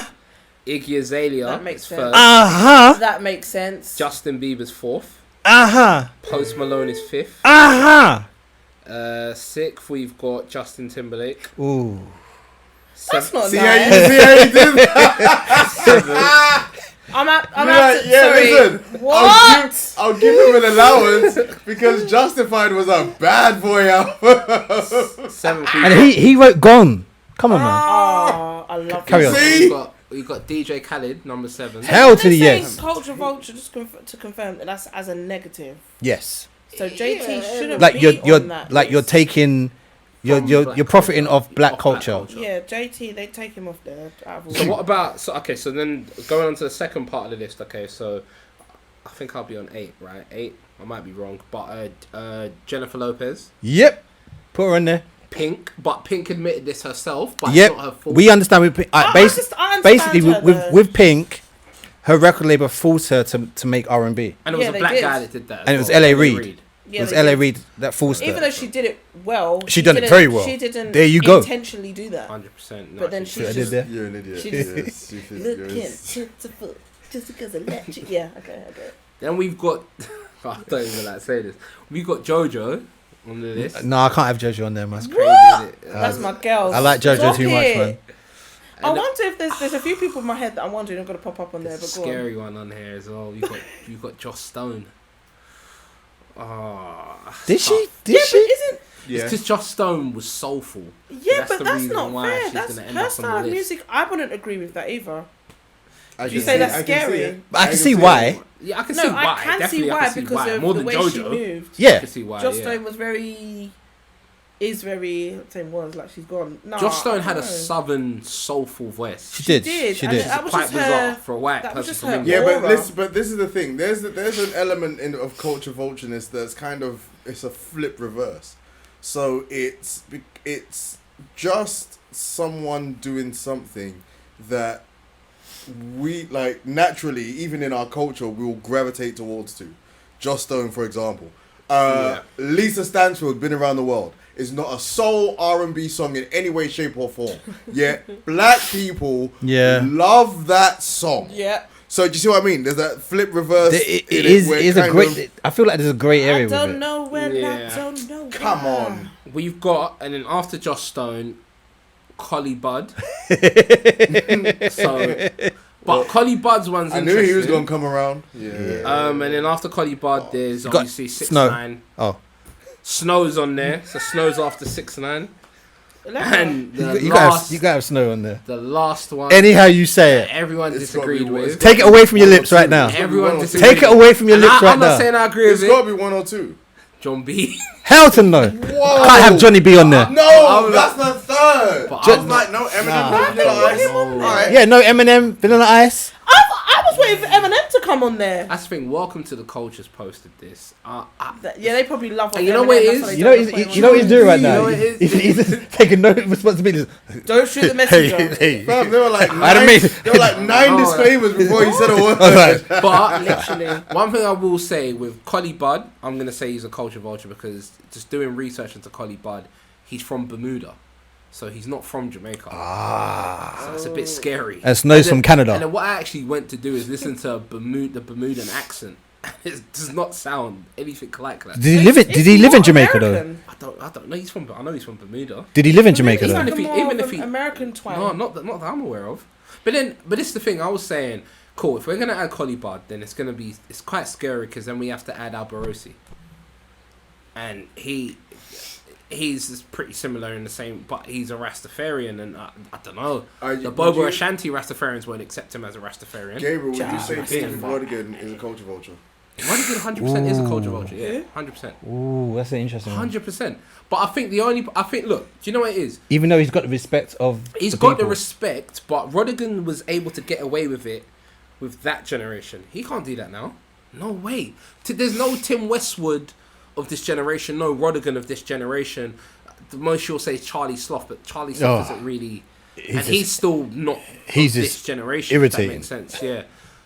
Iggy Azalea That makes is sense. third. Uh-huh. That makes sense. Justin Bieber's fourth. Uh-huh. Post Malone is fifth. Uh-huh. Sixth, we've got Justin Timberlake. Ooh. That's not See how you nice. did that? I'm at. Yeah, Sorry. listen. What? I'll give him an allowance because Justified was a bad boy album. Seventh, And he wrote Gone. Come on, man. Oh, I love Carry that. on. See? we've got DJ Khaled, number 7. Hell to the They're saying yes. Culture Vulture, just to confirm that that's as a negative. Yes. So JT shouldn't Like be you're on that like you're list. taking From you're black profiting culture. off black Off black culture. culture. Yeah, JT, they take him off there. Out of all. So what about so then going on to the second part of the list. Okay, so I think I'll be on 8, right? 8. I might be wrong, but Jennifer Lopez, Yep. Put her in there. Pink, but Pink admitted this herself, but Yep. it's not her fault. We understand with Pink. I understand Basically her, though. with Pink, her record label forced her to make R&B. and it was Yeah, a they black did. guy that did that. as And it was well, L.A. Reid. Yeah, It was they L.A. did. Reid that forced Even her. though she did it well, She done it didn't- very well. She didn't There you go. intentionally do that. 100%. But then See what I she's did just there? You're an idiot. She Yes, just- you think looking you're- pitiful just because I let you. Yeah, okay. Then we've got. I don't even like to say this. We've got JoJo on the list. No, I can't have JoJo on there, man. Crazy, isn't it? That's my girl. I like JoJo too much, man. I wonder if there's a few people in my head that I'm wondering are going to pop up on there. There's But a go on. scary one on here as well. You've got Joss Stone. Oh, Did she? Yeah, Did but she? isn't Yeah. because Joss Stone was soulful. yeah, That's but the that's reason not why fair. she's That's gonna end her up on style the of list. music. I wouldn't agree with that either. I You can say see that's it, I can see scary. it. I can see why. Yeah, I can No, see why. I can Definitely, see I why can see because why. of More the than way JoJo. she moved. I Yeah. can see why. Joss yeah. Stone was very. Is very. Same was like she's gone. No, Joss Stone I had a don't know. southern soulful voice. She did. did, She and did. that was Quite just bizarre her. for a white that was person just from her England. Yeah, aura. but this is the thing. There's an element of culture vultureness that's kind of it's a flip reverse. So it's just someone doing something that we like naturally, even in our culture, we will gravitate towards to. Joss Stone, for example. Lisa Stansfield, Been Around the World, is not a soul R&B song in any way, shape or form. Yet black people Yeah. love that song. Yeah. So do you see what I mean? There's that flip reverse. It is a great. I feel like there's a grey area with it. I don't know when. Yeah. I don't know. Come on. We've got, and then after Josh Stone, Collie Bud. But Collie Bud's one's I interesting. knew he was gonna come around. Yeah. And then after Collie Bud, there's obviously 6 Snow. 9 Oh, Snow's on there, so Snow's after 6 9 And the you last, gotta have Snow on there. the last one. Anyhow you say it. Everyone It's gotta disagreed be with. one. Take it away from your lips right now. Everyone disagreed. Take it away from your And lips right I'm not now. saying I agree It's with got it. to be 1 or 2. John B. Helton, no. Whoa. Can't have Johnny B on there. No, that's the third. But Just I'm like no Eminem. Nah. No Vanilla Ice. Alright. Yeah, no Eminem, Vanilla Ice. I was waiting for Eminem to come on there. That's the thing. Welcome to the Cultures posted this. Yeah, they probably love. And you know what it is? You know what he's doing right now. You know what it He's taking no responsibility. Don't shoot the messenger. Hey. Fam, there were like I done made- nine disclaimers before he said a word. But Literally. one thing I will say with Collie Bud, I'm gonna say he's a culture vulture because just doing research into Collie Bud, he's from Bermuda, so he's not from Jamaica. So it's a bit scary. And Snow's from Canada. And then what I actually went to do is listen to the Bermudan accent. It does not sound anything like that. Did he live in Jamaica though? I don't know. I know he's from Bermuda. Did he live in Jamaica He's though? like Even a if he- American twang. No, not that I'm aware of. But this is the thing. I was saying, cool. If we're gonna add Collie Bud, then it's quite scary because then we have to add Alberosi, and he's just pretty similar in the same, but he's a Rastafarian, and I don't know. The Bobo Ashanti Rastafarians won't accept him as a Rastafarian. Gabriel, would you say Yeah. Steve Rodigan is a culture vulture? Rodigan 100% is a culture vulture. Yeah, 100%. Ooh, that's an interesting one. 100%. But I think look, do you know what it is? Even though he's got the respect of He's got the respect, but Rodigan was able to get away with it with that generation. He can't do that now. No way. There's no Tim Westwood of this generation, no Rodigan of this generation. The most you'll say is Charlie Sloth, but Charlie Sloth isn't really... He's still not he's of just this generation, irritating. if that makes sense, yeah.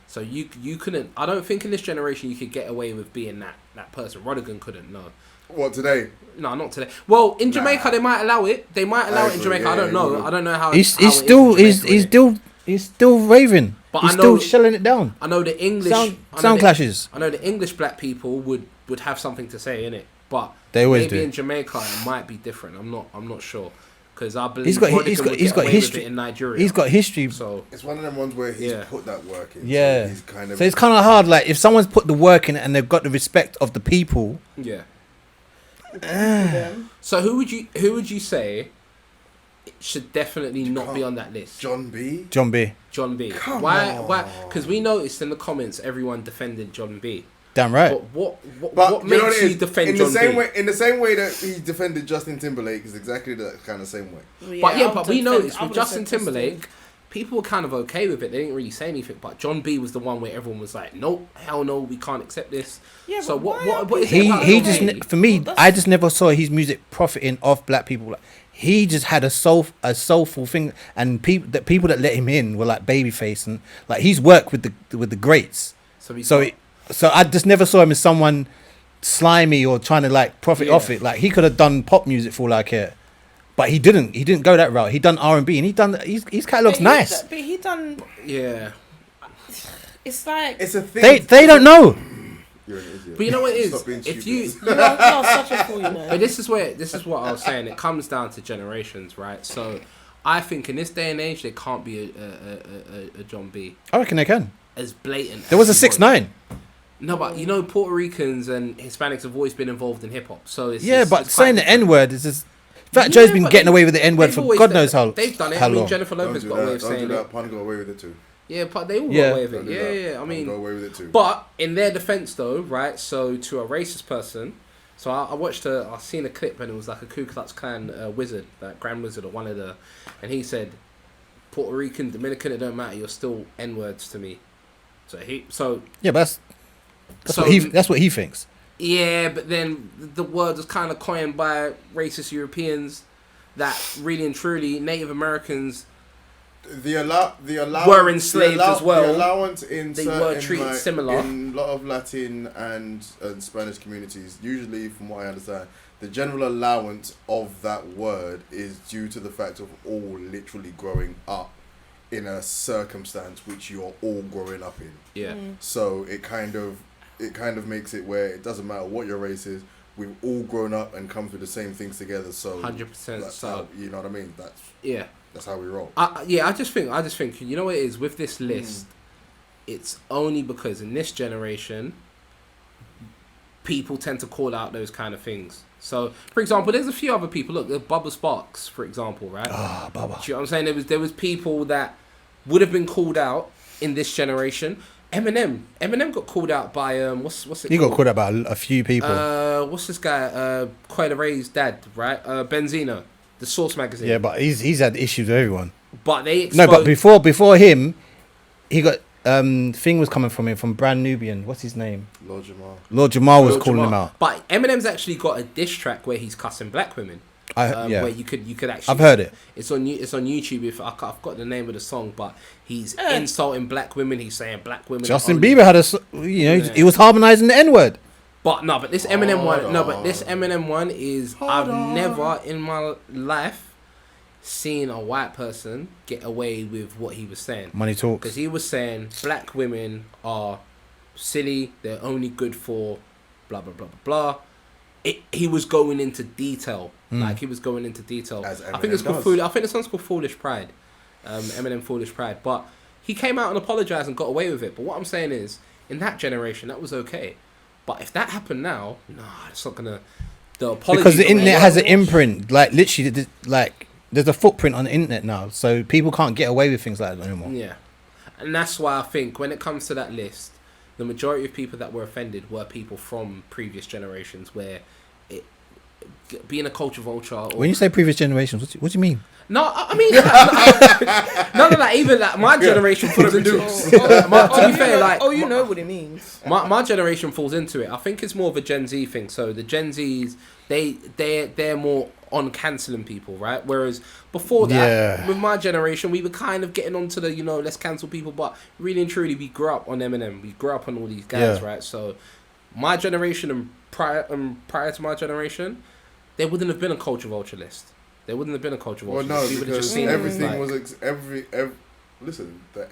So you couldn't... I don't think in this generation you could get away with being that person. Rodigan couldn't, no. What, today? No, not today. Well, in Jamaica they might allow it. They might allow it in Jamaica. I don't know. I don't know how. He's how it is in Jamaica, he's still raving. But He's I know- still shelling it down. I know the English Sound clashes. I know the English black people would have something to say in it, but They always maybe do. in Jamaica it might be different. I'm not sure because I believe He's got Rodigan would get away with history it in Nigeria. He's got history. So It's one of them ones where he's Yeah. put that work in. Yeah. So he's kind of... So it's kind of hard. Like if someone's put the work in and they've got the respect of the people. yeah. Them. So who would you say should definitely not be on that list? John B. John B. John B. Come Why? on. Because we noticed in the comments everyone defended John B. Damn right. But what But you know makes what it you is? defend in John the same B? way, in the same way that he defended Justin Timberlake is exactly the kind of same way. Well, But we noticed with Justin Timberlake, people were kind of okay with it. They didn't really say anything. But John B was the one where everyone was like, "Nope, hell no, we can't accept this." Yeah, So but what is it He about he John just B? for me. Well, I just never saw his music profiting off black people. Like, he just had a soulful thing, and people that let him in were like Babyface and like he's worked with the greats. So I just never saw him as someone slimy or trying to like profit off it. Like he could have done pop music for all I care, but he didn't. He didn't go that route. He done R&B and his catalog's nice. But he done. yeah. It's like It's a thing. They don't know. You're an idiot. But you know what it Stop is? being If stupid. you you're such a fool, you know. But this is what I was saying. It comes down to generations, right? So I think in this day and age, there can't be a John B I reckon they can. as blatant. There was a as he 6ix9ine. No, but you know, Puerto Ricans and Hispanics have always been involved in hip hop. So it's Yeah, it's but quite saying the different. N-word is just... Fat Joe's been but getting away with the N-word they've for always God done knows it. how They've done it. how I mean, long. Jennifer Don't Lopez do got away that. with Don't saying do it. that. Pun got away with it too. Yeah, but they all Yeah. got away with Don't it. do Yeah, that. yeah. I Pun mean, got away with it too. but in their defense, though, right? So to a racist person, so I seen a clip and it was like a Ku Klux Klan wizard, like Grand Wizard or one of the, and he said, Puerto Rican, Dominican, it don't matter. You're still N-words to me. Yeah, but So- that's what he thinks. Yeah, but then the word was kind of coined by racist Europeans that really and truly Native Americans The allowance were enslaved as well. The allowance in They certain, were treated similar. in a lot of Latin and Spanish communities. Usually, from what I understand, the general allowance of that word is due to the fact of all literally growing up in a circumstance which you're all growing up in. Yeah. So it kind of makes it where it doesn't matter what your race is. We've all grown up and come through the same things together. So 100%. That's So how, you know what I mean. That's how we roll. I just think you know what it is with this list. It's only because in this generation, people tend to call out those kind of things. So, for example, there's a few other people. Look, there's Bubba Sparks, for example, right? Ah, Bubba. Do you know what I'm saying? There was people that would have been called out in this generation. Eminem got called out by what's it? He called? got called out by a few people. What's this guy? Coyle Ray's dad, right? Benzino, the Source magazine. Yeah, but he's had issues with everyone. But they No, but before him, he got thing was coming from him from Brand Nubian. What's his name? Lord Jamal was calling him out. But Eminem's actually got a diss track where he's cussing black women. Where you could actually. I've heard it. It's on YouTube. If I've got the name of the song, but he's insulting black women. He's saying black women. Justin Bieber had he was harmonizing the N word. But this Eminem one. No, but this Eminem one is. I've never in my life seen a white person get away with what he was saying. Money talks. Because he was saying black women are silly. They're only good for blah blah blah blah blah. He was going into detail. Like he was going into detail. I think it's called I think the song's called Foolish Pride. Eminem Foolish Pride. But he came out and apologized and got away with it. But what I'm saying is, in that generation, that was okay. But if that happened now, it's not gonna. The apology because the internet has an imprint. Like literally, there's a footprint on the internet now, so people can't get away with things like that anymore. Yeah, and that's why I think when it comes to that list, the majority of people that were offended were people from previous generations where being a culture vulture. When you say previous generations, what do you mean? No, I mean, even like my generation falls into it. To be fair, like, you know what it means. My generation falls into it. I think it's more of a Gen Z thing. So the Gen Zs, they're more on cancelling people, right? Whereas before that, with my generation, we were kind of getting onto the let's cancel people, but really and truly, we grew up on Eminem, we grew up on all these guys, right? So my generation and prior to my generation, there wouldn't have been a culture vulture list. There wouldn't have been a culture vulture list. Well, no, because everything was listen, the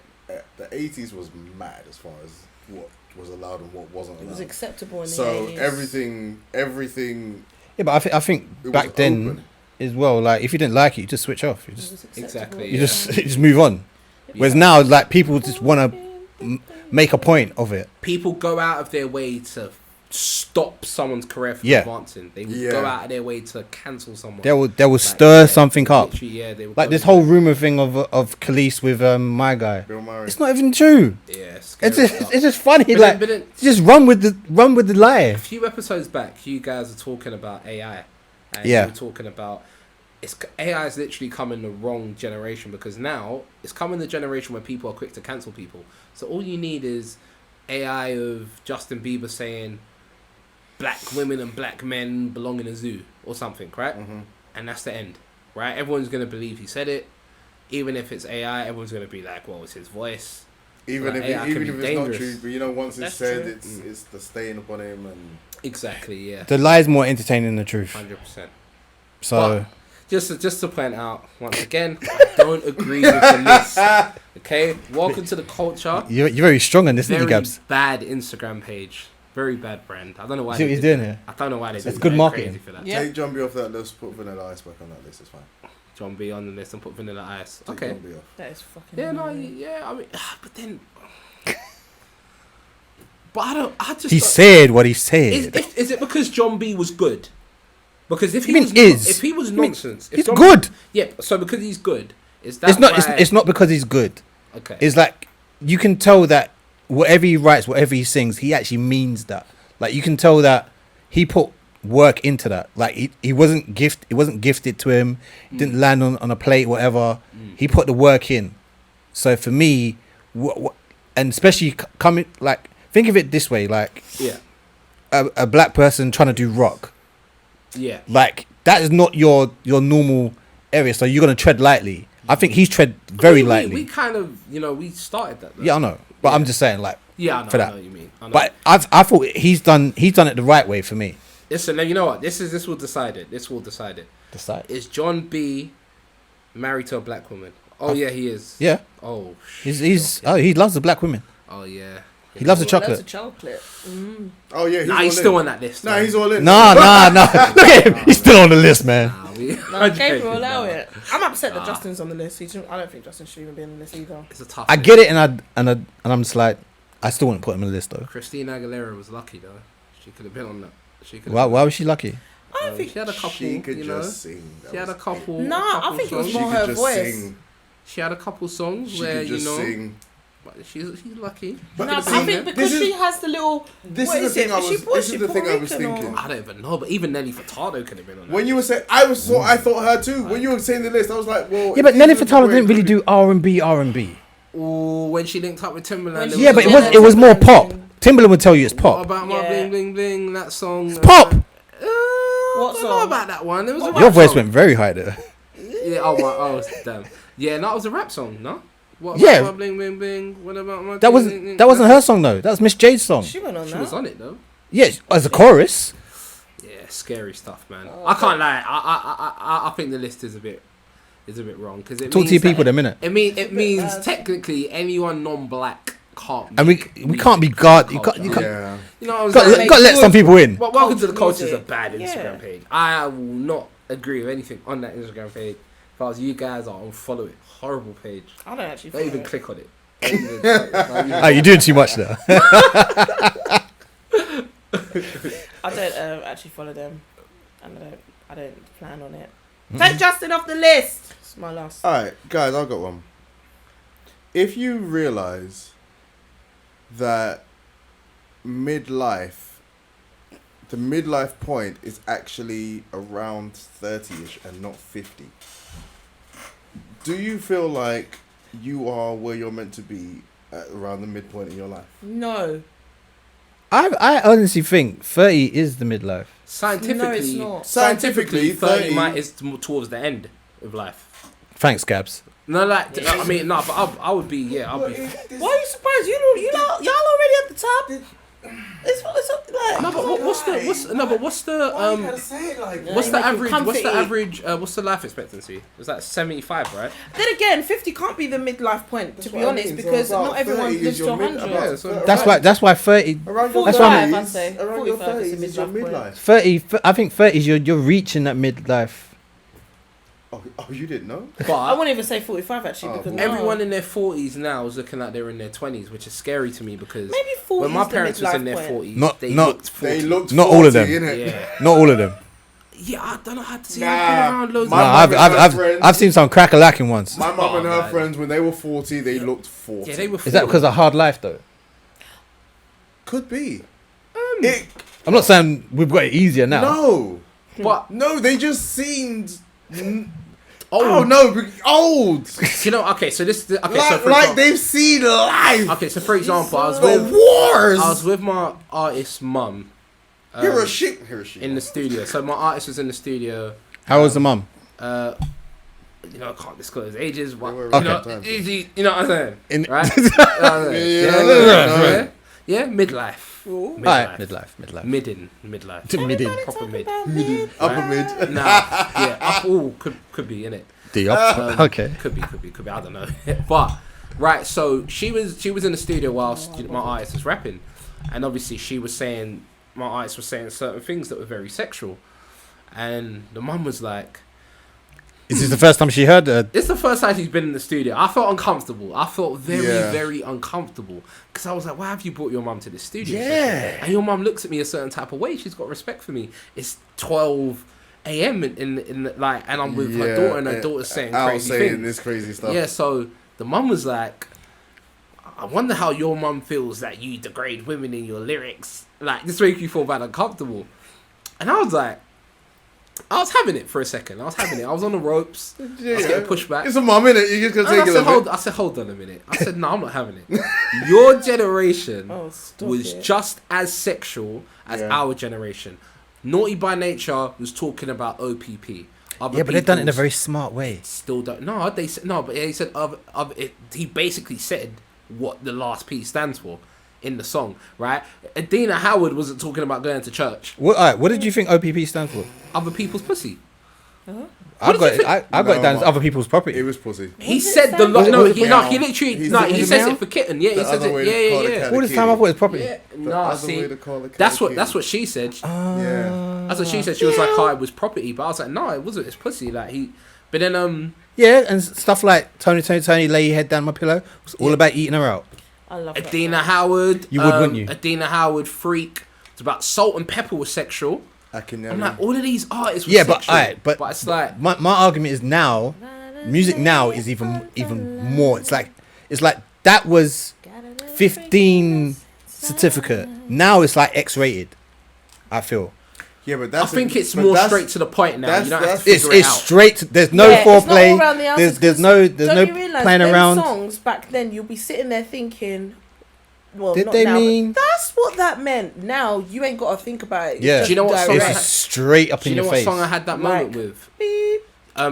80s was mad as far as what was allowed and what wasn't allowed. It was acceptable in the 80s. So everything. Yeah, but I think back then open as well. Like if you didn't like it, you just switch off. You just exactly. You just move on. Whereas now, like people just want to make a point of it. People go out of their way to stop someone's career from advancing. They would go out of their way to cancel someone. They will stir something up. They would like this whole rumor thing of Khalees with my guy. Bill Murray. It's not even true. Yeah, it's just funny. Just run with the lie. A few episodes back, you guys are talking about AI, and you were talking about AI is literally coming the wrong generation, because now it's coming the generation where people are quick to cancel people. So all you need is AI of Justin Bieber saying black women and black men belong in a zoo or something, right? And that's the end, right? Everyone's going to believe he said it. Even if it's AI, everyone's going to be like, well, it's his voice. Even if it's dangerous. Not true, but once it's said, true. it's the stain upon him. And exactly, yeah. The lie is more entertaining than the truth. 100%. So... Just to point out, once again, I don't agree with the list. Okay? Welcome to the culture. You're very strong on this, very Gabs. Bad Instagram page. Very bad brand. I don't know why. See what he's doing here? I don't know why they do. It's good marketing. For that. Yeah. Take John B off that list. Put Vanilla Ice back on that list. It's fine. John B on the list and put Vanilla Ice. Take okay. John B off. That is fucking. Yeah, annoying. I mean, but then. But I just. He said what he said. Is it because John B was good? Because if he was nonsense, he's good. Yeah. So because he's good, is that it's not because he's good. Okay. It's like you can tell that whatever he writes, whatever he sings, he actually means that. Like you can tell that he put work into that. Like he wasn't gifted to him. Didn't land on a plate, whatever. He put the work in. So for me, and especially coming, like, think of it this way, like, a black person trying to do rock. Yeah. Like, that is not your normal area, so you're going to tread lightly. I think he's tread very lightly. We kind of, we started that, though. Yeah, I know. But I'm just saying, like, yeah, I know, for that. I know what you mean. I know. But I thought he's done it the right way for me. Listen, you know what? This will decide it. This will decide it. Decide. Is John B married to a black woman? Oh yeah, he is. Yeah. Oh. He loves the black women. Oh yeah. He loves the Loves chocolate. of chocolate. Oh yeah, He's still on that list. Nah, he's all in. Nah. Look at him. He's still on the list, man. No, Gabriel, allow it. I'm upset that Justin's on the list. I don't think Justin should even be on the list either. It's a tough. I get it, and I'm just like, I still wouldn't put him on the list though. Christina Aguilera was lucky though. She could have been on that. Why was she lucky? I don't think she had a couple. She could you just know, sing. she had a couple. Nah, I think it was more She her could just voice. sing. She had a couple songs She where could just you know, sing. but she's lucky. But No, but see, I think because she has the little. This what is the it? thing I She was. was This she is the thing I was Puerto Rican thinking. or- I don't even know, but even Nelly Furtado could have been on that. When you were saying, I thought her too. When you were saying the list, I was like, well. Yeah, but Nelly Furtado didn't really do R&B. Ooh, when she linked up with Timberland. Yeah, but it was more pop. Timberland would tell you it's What pop. about my bling bling bling? That song. It's pop. What I don't know song? about that one. It was a Your rap voice song. went very high there. Yeah. Oh damn. Yeah, no, it was a rap song. No. What Yeah. about my bling bling bling? What about my? That bling, bling, bling? wasn't her song though. That was Miss Jade's song. She went on She that. was on it though. Yeah, as a chorus. Yeah, scary stuff, man. I can't lie. I think the list is a bit wrong because it Talk to means your people that- in a minute. It means technically anyone non-black can't. And we can't be God. You can't. Yeah. You know what I'm Got saying? to let some people in. Well, welcome to the Culture Cultures a music. bad Instagram page. I will not agree with anything on that Instagram page. If I was you guys, I'll unfollow it. Horrible page. I don't actually. Don't follow even it. click on it. Don't even- Oh, you're doing too much there. I don't actually follow them, and I don't plan on it. Take Justin off the list. It's my last. All right, guys, I've got one. If you realize that midlife, the midlife point is actually around 30ish and not 50, do you feel like you are where you're meant to be at around the midpoint in your life? No. I honestly think 30 is the midlife. Scientifically, No, it's not. Scientifically, 30 is towards the end of life. Thanks, Gabs. No, like I mean, no, but I would be, yeah, I'll be. Why are you surprised? Y'all already at the top. It's like. No, but what's the what's the life expectancy? Is that 75, right? Then again, 50 can't be the midlife point, to be what I honest, mean. So because about not everyone 30 lives is to your mid- 100. about- Yeah, so- That's why 30. Around your 45, 30s, I'd say. around your 45 is 30s the is your midlife point. midlife. 30. I think 30 is you're reaching that midlife. Oh, you didn't know? I But wouldn't even say 45 actually, because no. everyone in their 40s now is looking like they're in their 20s, which is scary to me because Maybe 40 when my is the parents was in midlife their point. 40s, they Not- looked 40. They looked Not all of them. 40, innit? Yeah. Not all of them. Yeah, I don't know how to say. Nah, I've been around loads. No, My of mum and her friends- I've seen some crack-a-lacking ones. My mum and her man. friends, when they were 40, they looked 40. Yeah, they were. Is that because of hard life though? Could be. It, I'm not saying we've got it easier now. no. But No, they just seemed... old. Oh, no, old. You know, okay. So this, okay. so Like, for like example, they've seen life. okay. So for example, I was The with wars. my artist's mum. Hiroshima. In the studio. So my artist was in the studio. How was the mum? You know, I can't disclose ages. But, were you right know, on time. easy. You know what I'm saying? In- Right? Yeah. Yeah, midlife. Alright, midlife. Midlife. Midlife. Midin. Proper mid. Upper mid. Nah, yeah. Up, could be in it. The up. Okay. Could be. I don't know. But right, so she was in the studio whilst my artist was rapping, and obviously my artist was saying certain things that were very sexual, and the mum was like, Is this the first time she heard "This is the first time she's been in the studio." I felt uncomfortable. I felt very, Yeah. very uncomfortable because I was like, "Why have you brought your mum to the studio?" Yeah. And your mum looks at me a certain type of way. She's got respect for me. It's 12 a.m. in like, and I'm with her daughter, and her daughter's saying out crazy saying things. this crazy stuff. Yeah, so the mum was like, I wonder how your mum feels that you degrade women in your lyrics. Like, this make you feel bad uncomfortable. And I was like, I was having it for a second. I was on the ropes. I was getting pushed back. It's a mum, innit? You just gonna And take it a bit. I said, hold on a minute. I said, no, I'm not having it. Your generation Oh, stop was it. just as sexual as Yeah. our generation. Naughty by Nature was talking about OPP. Other Yeah, but they've done it in a people's- very smart way. Still don't. No, they said no, but he said of it. He basically said what the last P stands for in the song, right? Adina Howard wasn't talking about going to church. What did you think OPP stands for? Other people's pussy. I've got it down as other people's property. It was pussy. He said the Was it- no. was it He meow? literally He he said says meow? it for kitten. Yeah, he The says other way it. to call Yeah, the yeah, cat. All this time I thought it was property. yeah. The Nah, other see, way to call the cat that's a what kitty. she said. Yeah. That's what she said. She was like, "Oh, it was property," but I was like, "No, it wasn't. It's pussy." Like he, but then Yeah, and stuff like Tony, lay your head down my pillow. It's all about eating her out. I love that. Adina Howard. You would, wouldn't you? Adina Howard, Freak. It's about Salt and Pepper was sexual. I'm like, all of these artists were sexual. but it's like my argument is now, music now is even more. It's like that was 15 certificate. Now it's like X-rated. I feel. Yeah, but I think it's more straight to the point now. You don't have to It's figure it out. straight. There's no foreplay. It's not all around the houses, There's no don't you realise playing them around. songs back then, you'll be sitting there thinking, well, Did not they now, but mean- that's what that meant. Now you ain't got to think about it. It's Yeah. just Do you know what song direct. It's just straight up Do in you know your what face. song I had that moment Like, with? Beep.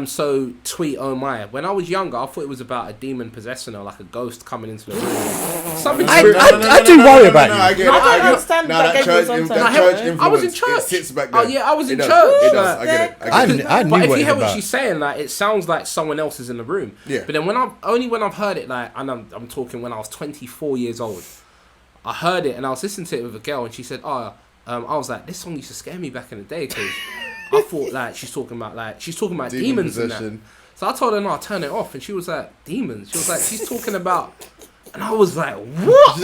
So Tweet Oh My. When I was younger, I thought it was about a demon possessing her, like a ghost coming into the room. Something I spiritual. do worry about you. I get No, it. I don't understand No, that that Gabriel church, sometimes. that No, church I influence. I was in church. It sits back there. Oh yeah, I was in It church. does. It does. Like, I get it. I knew but if what you it hear was what about. she's saying, like it sounds like someone else is in the room. Yeah. But then when I've heard it, like, and I'm talking when I was 24 years old, I heard it and I was listening to it with a girl and she said, I was like, this song used to scare me back in the day because I thought like she's talking about demons and that. possession. So I told her, no, I'll turn it off. And she was like, demons. She was like, she's talking about... And I was like, what?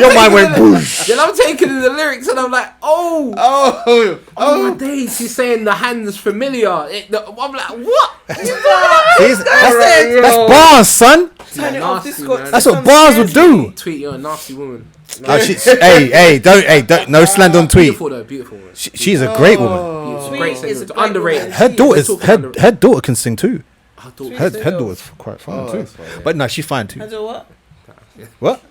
Your mind went boosh. Then I'm taking in the lyrics and I'm like, oh my days. She's saying the hand's familiar. I'm like, what? That's bars, son. Turn it off. Nasty, This got, man. That's what bars would do. Tweet, you're a nasty woman. Oh, hey, don't, no slander on Tweet. Beautiful though, beautiful woman. She's a great woman. Beautiful. Tweet Great is singer. a great Underrated. woman. Her daughter can sing too. I thought- Her daughter's quite fine too. that's fine, yeah. But no, she's fine I too. do what? What?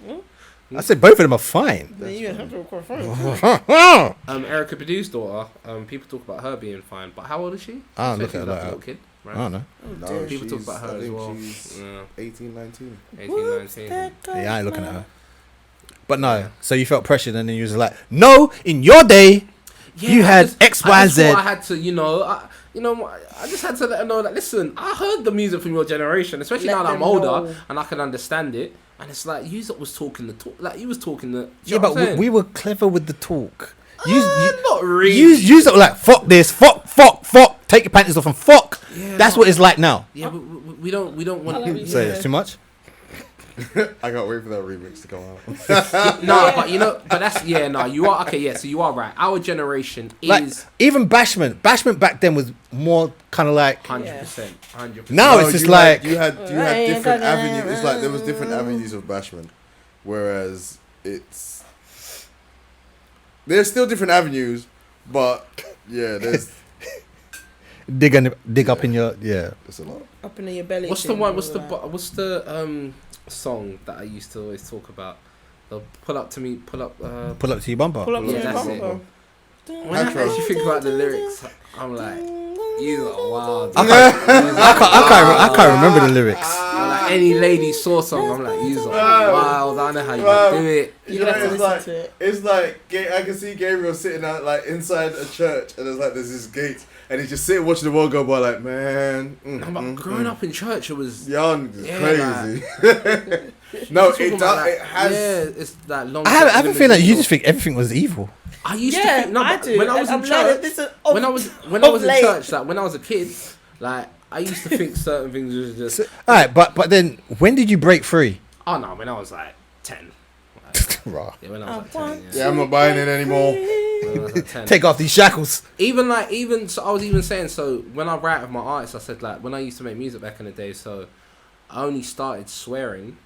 I said both of them are fine. Then you have to quite fine. Erica Badu's daughter, people talk about her being fine, but how old is she? I don't So look she's at like her a like little kid, I right? don't know. No, People talk about her I as think well. she's Yeah. 18, 19. 18, 19. Yeah, I ain't looking at her. But no, so you felt pressured and then you was like, no, in your day, you had X, Y, I just Z. thought I had to, I just had to let her know that, listen, I heard the music from your generation, especially Let now that I'm them older know. and I can understand it. And it's like, you was talking the talk, like you was talking the. Yeah, but we were clever with the talk. Not really. You sort of like, fuck this, fuck, take your panties off and fuck. Yeah, That's what it's like now. Yeah, but we don't want. So it's too much? I can't wait for that remix to come out. No, but that's you are okay. Yeah, so you are right. Our generation Like, is even Bashment back then was more kind of like, 100%. now it's just like, you had different avenues. It's like there was different avenues of bashment, whereas there's still different avenues, but yeah, there's dig up in your, it's a lot. Up in your belly. What's the thing one? and What's all the song that I used to always talk about? The pull up to me, pull up. pull up to your bumper. that? Pull up Yeah, to your that's bumper. When I Natural. actually think about the lyrics, I'm like, you are wild. I can't remember the lyrics. Like any lady saw song, I'm like, you are wild. I know how you do it. You know, have to it's listen like to it. it's like I can see Gabriel sitting out like inside a church, and there's this gate, and he's just sitting watching the world go by, like, man. Growing up in church, it was young, is Yeah, crazy. No, talking it about, does. like, It has. Yeah, it's that long. I have a feeling that you just think everything was evil. I used to Yeah, think no, I but do. when I was in I'm church, learning this when I was in late. church, like when I was a kid, like I used to think certain things was just. All right, but then when did you break free? Oh no, when I was like 10. Like, Raw. yeah, when I was like 10. Yeah, I'm not buying it anymore. When I was like 10. Take off these shackles. So I was even saying, so when I write with my artists, I said like when I used to make music back in the day, so I only started swearing.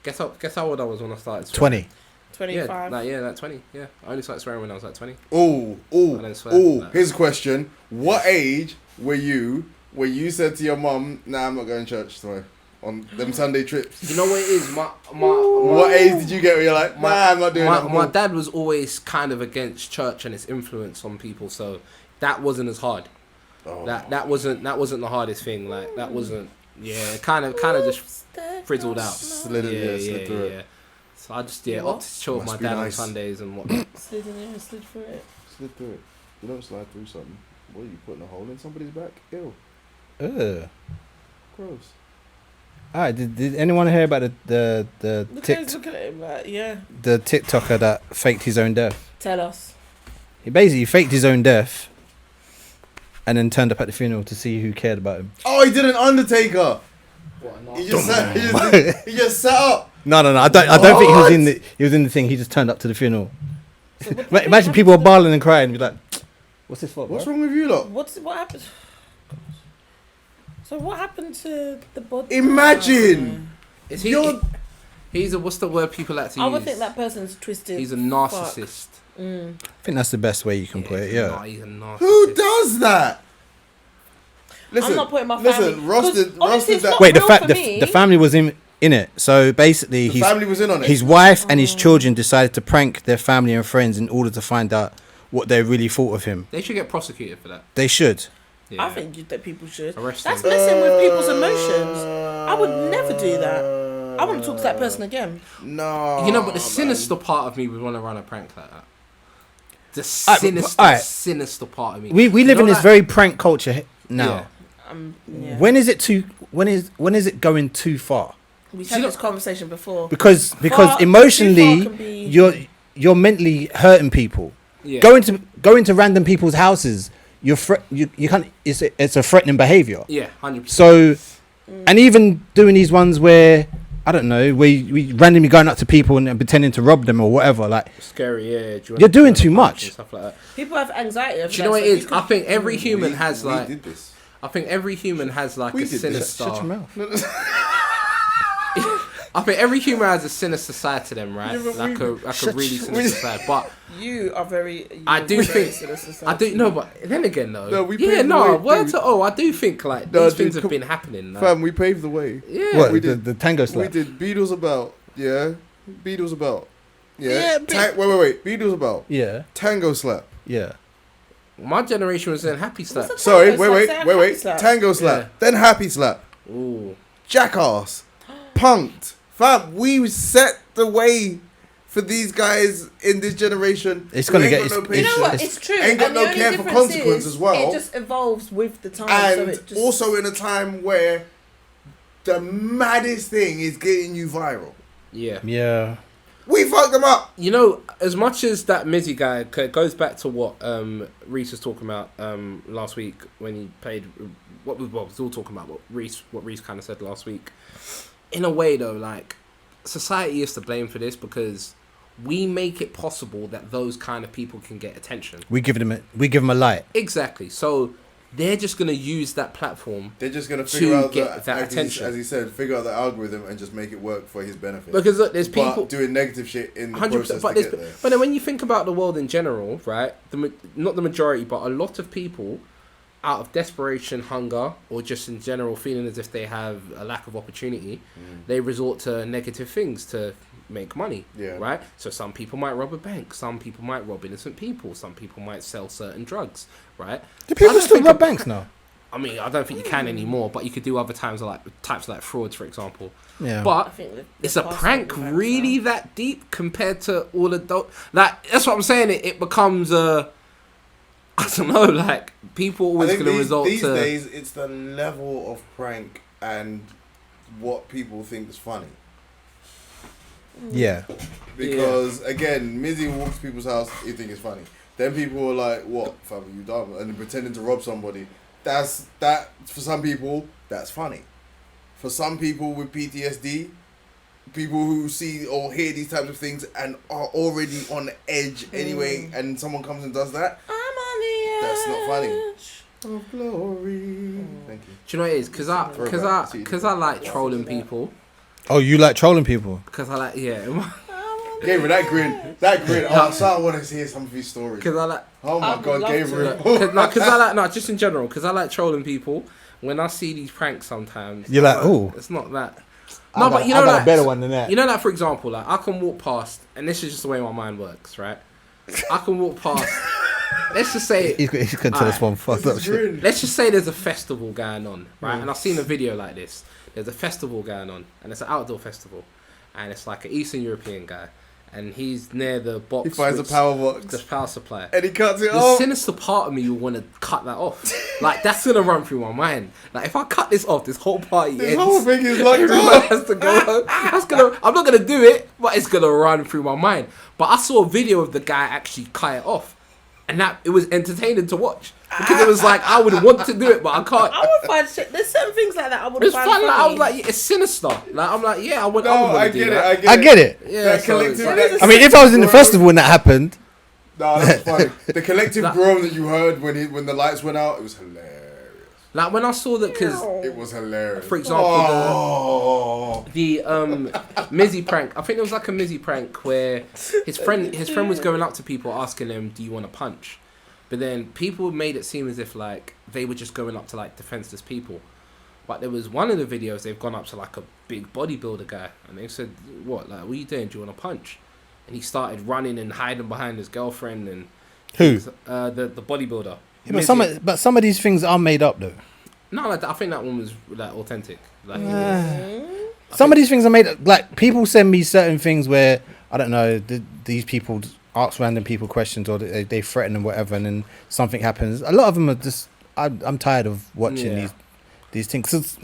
Guess how old I was when I started swearing? 20. 25. Yeah, like 20. Yeah, I only started swearing when I was like 20. Oh, I don't swear. Like- here's a question. What age were you when you said to your mum, nah, I'm not going to church tomorrow on them Sunday trips? You know what it is? What age did you get where you're like, nah, I'm not doing that? My dad was always kind of against church and its influence on people, so that wasn't as hard. Oh. That wasn't the hardest thing. Like that wasn't. Yeah, kind of just frizzled out. Slid through it. So I just What? opted to chill with Must my be dad nice. on Sundays and whatnot. Slid in there and slid through it. Slid through it. You don't slide through something. What are you putting a hole in somebody's back? Ew. Ugh. Gross. Alright, did anyone hear about the The guys looking at him like, yeah. the TikToker that faked his own death? Tell us. He basically faked his own death and then turned up at the funeral to see who cared about him. Oh, he did an Undertaker. What, He just sat up. No. I don't think he was in the thing. He just turned up to the funeral. So Imagine people were bawling and crying. Be like, what's this for? What's bro? wrong with you lot? what happened? So what happened to the body? Imagine. Is he? He's a, what's the word people like to use? I would think that person's twisted. He's a narcissist. I think that's the best way you can put it. Yeah. He's a narcissist. Who does that? Listen, I'm not putting my family. Ross did that. Wait, the family was in it. So basically, The family was in on it. his wife and his children decided to prank their family and friends in order to find out what they really thought of him. They should get prosecuted for that. They should. Yeah. I think that people should. Arrest That's them. messing with people's emotions. I would never do that. I want to talk to that person again. No. You know, but the sinister part of me would want to run a prank like that. The Alright. sinister part of me. We live in this very prank culture now. Yeah. When is it it going too far? We've had this conversation before. Because Too far emotionally can be- you're mentally hurting people. Yeah. Going to random people's houses, you can't. It's a threatening behavior. Yeah, 100%. So, and even doing these ones where I don't know, we randomly going up to people and pretending to rob them or whatever, like Scary, yeah. You're doing too much. And stuff like that. People have anxiety. Do you know what it is? I think every human has we like. did this. I think every human has like We a did this. sinister. shut your mouth. I think every human has a sinister side to them, right? Yeah, but like a really sinister side. But You are very. I do think. I do no, but then again though. Word to I do think like these things have been happening. Like, Fam, we paved the way. yeah. What we the, did. the tango We slap? did Beatles about. Yeah. Beatles about. Yeah, Yeah. Wait. Beatles about. Yeah, Tango slap. yeah. My generation was in happy slap. What's Sorry, Tango wait. slap? Say happy slap. Tango slap. Yeah. Then happy slap. Ooh. Jackass. Punked. Fam, we set the way for these guys in this generation. It's gonna who get- ain't got no You know patience. what? It's true. Ain't got And no the only care for difference consequence is as well. It just evolves with the time. so And it just, also in a time where the maddest thing is getting you viral. Yeah. Yeah. We fucked them up. You know, as much as that Mizzy guy goes back to what Reese was talking about last week when he played what we was all talking about what Reese kind of said last week. In a way, though, like society is to blame for this because we make it possible that those kind of people can get attention. We give them a light. Exactly. So they're just gonna use that platform They're just gonna figure out get that attention. as he said, figure out the algorithm and just make it work for his benefit. because look, there's people. but doing negative shit in the 100%, process but to get there. but then when you think about the world in general, right? Not the majority, but a lot of people, out of desperation, hunger, or just in general feeling as if they have a lack of opportunity, they resort to negative things to make money. Yeah. Right. So some people might rob a bank. Some people might rob innocent people. Some people might sell certain drugs. Right. Do I people don't still think rob a- banks now? I mean, I don't think you can anymore, but you could do other types of like frauds, for example. Yeah. I But think is a prank really that deep compared to all adult? Like that's what I'm saying. It becomes a. I don't know. Like people I always think going to resort these to. days it's the level of prank and what people think is funny. Yeah. Because again, Mizzy walks to people's house, you think it's funny. Then people are like, "What, fam, you dumb?" And pretending to rob somebody. That for some people, that's funny. For some people with PTSD, people who see or hear these types of things and are already on edge anyway, and someone comes and does that, I'm on the edge. that's not funny. Of glory. Thank you. Do you know what it is? Because I like trolling people. Oh, you like trolling people? Because I like Gabriel, that grin. Oh, so I want to hear some of his stories. Because I like. Oh my I would God, love Gabriel. Because I like just in general. Because I like trolling people. When I see these pranks, sometimes You're like, "Ooh." it's not that. No, but you know, I got like, a better one than that. You know, like for example, like I can walk past, and this is just the way my mind works, right? I can walk past. Let's just say He's going to tell us one fucked up shit. let's just say there's a festival going on, right? And I've seen a video like this. There's a festival going on, and it's an outdoor festival, and it's like an Eastern European guy, and he's near the box. He finds a which- power box. the power supply. And he cuts it The off. sinister part of me will want to cut that off. Like, that's gonna run through my mind. Like, if I cut this off, this whole party This ends. whole thing is locked Everyone up. has to go home. I'm not gonna do it, but it's gonna run through my mind. But I saw a video of the guy actually cut it off, and that it was entertaining to watch because it was like I would want to do it, but I can't. I would find shit. There's certain things like that I would It's find fun. funny. Like, I was like, yeah, it's sinister. Like, I'm like, yeah, I would. No, I get it. I get it. Yeah, That so collective. it's like- that- I mean, if I was in the festival and that happened, No, that's funny. The collective That- groan that you heard when the lights went out, it was hilarious. Like when I saw that, because It was hilarious. for example, Oh. the Mizzy prank. I think it was like a Mizzy prank where his friend was going up to people asking them, "Do you want to punch?" But then people made it seem as if like they were just going up to like defenseless people. But there was one of the videos they've gone up to like a big bodybuilder guy and they said, "What? Like, what are you doing? Do you want to punch?" And he started running and hiding behind his girlfriend and who? the bodybuilder. Yeah, but some of these things are made up though. No, like, I think that one was like authentic. Like, Some of these things are made up. Like, people send me certain things where, I don't know, these people ask random people questions or they threaten them, whatever, and then something happens. A lot of them are just, I'm tired of watching these things. 'Cause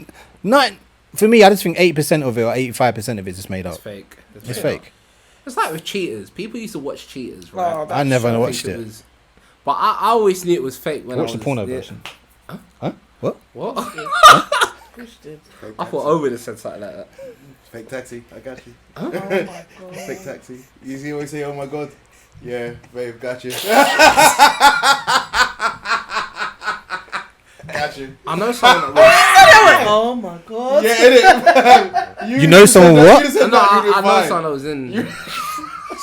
for me, I just think 80% of it or 85% of it is just made it's up. fake. It's fake. It's like with Cheaters. People used to watch Cheaters, right? Oh, I never I watched think it. was- but I always knew it was fake when Watch I the was... porno yeah. version. Huh? What? What? Push did. I thought Owen had said something like that. Fake taxi. I got you. Oh my god. Fake taxi. You see always say, "Oh my god." Yeah, babe, got you. Got you. I know someone that Oh my god. Yeah, it is. You know someone what? was... No, I know someone that was in...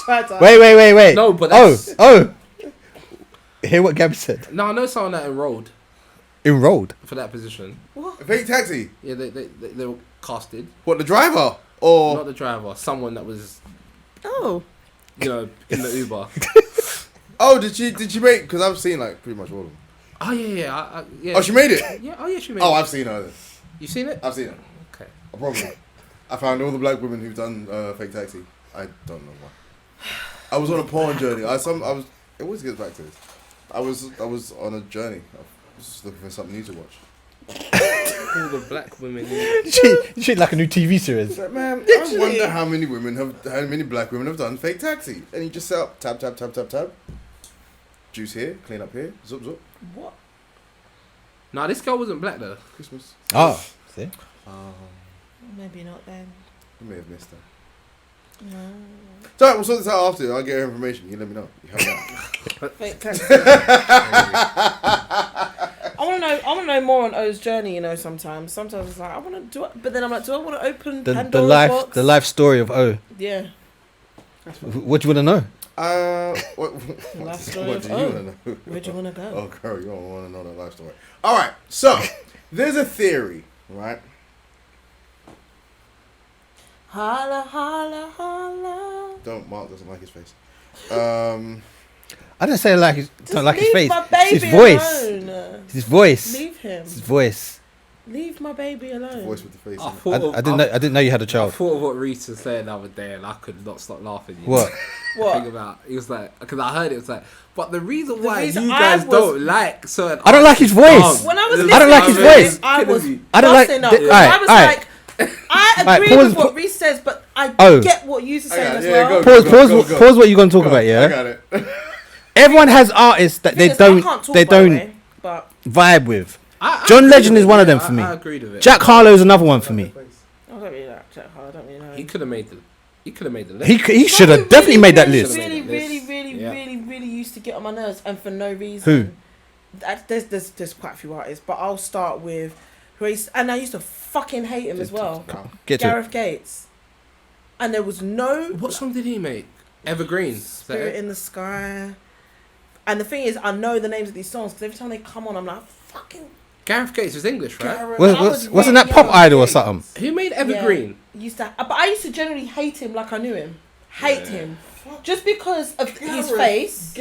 Tried to- Wait. No, but that's... Oh. Hear what Gabby said. No, I know someone that enrolled Enrolled. for that position. Fake taxi. Yeah, they were casted. What, the driver? Or Not the driver. Someone that was, Oh. you know, in the Uber. oh, did she make? Because I've seen like pretty much all of them. Oh, yeah. Yeah. Oh, she made it. Yeah, oh, yeah, she made Oh, it. I've seen her. Then. You seen it? I've seen it. Okay. Probably. I found all the black women who've done fake taxi. I don't know why. I was on a porn journey. I was. It always gets back to this. I was on a journey. I was just looking for something new to watch. All the black women. Shit like a new TV series. Like, man, I wonder how many black women have done fake taxi. And you just set up tab. Juice here, clean up here, zup. What? Nah, this girl wasn't black though. Christmas. Oh, see? Maybe not then. You may have missed that. No. So we'll sort this out after. I'll get her information. You let me know. You have that. Fake taxi. I want to know more on O's journey. You know, sometimes it's like I want to do it, but then I'm like, do I want to open Pandora's box? the life story of O. Yeah. What do you want to know? What Life story do of you O. want to know? Where do you want to go? Oh, girl, you don't want to know that life story. All right, so there's a theory, right? Holla, holla, holla. Mark doesn't like his face. I didn't say don't like his leave face. my It's his baby voice. alone. It's his voice. Leave him. It's his voice. Leave my baby alone. Voice with the face. I didn't know you had a I child. thought of what Reese was saying the other day, and I could not stop laughing. You What? know? What? Think about he was like, because I heard it was like, but the reason The why reason you I guys was- don't like certain. I don't like his voice. When I was I listening don't like his to voice. it, I was I don't like- busting up. Alright, I was alright. like, I Alright, agree pause- with what Reese says, but I Oh. get what you're saying Okay, as yeah, well. go. Pause what you're going to talk about, I yeah? got it. Everyone has artists that Thing they is, I don't can't talk, they by the don't way, but vibe with. I John agree Legend with is it, one of yeah, them for me. I agreed with it. Jack Harlow's another one for me. I don't really like Jack Harlow. I don't really know. He could have made the. He could have made the list. He should have definitely made that list. Really used to get on my nerves, and for no reason. There's quite a few artists, but I'll start with and I used to fucking hate him as well. Get to it. Gareth Gates, and there was no What song did he make? Evergreen. Spirit in the Sky. And the thing is, I know the names of these songs because every time they come on, I'm like, fucking Gareth Gates was English, right? Gareth. Wasn't that Pop Idol or something? Who made Evergreen? But I used to generally hate him like I knew him. Hate him. Just because of his face.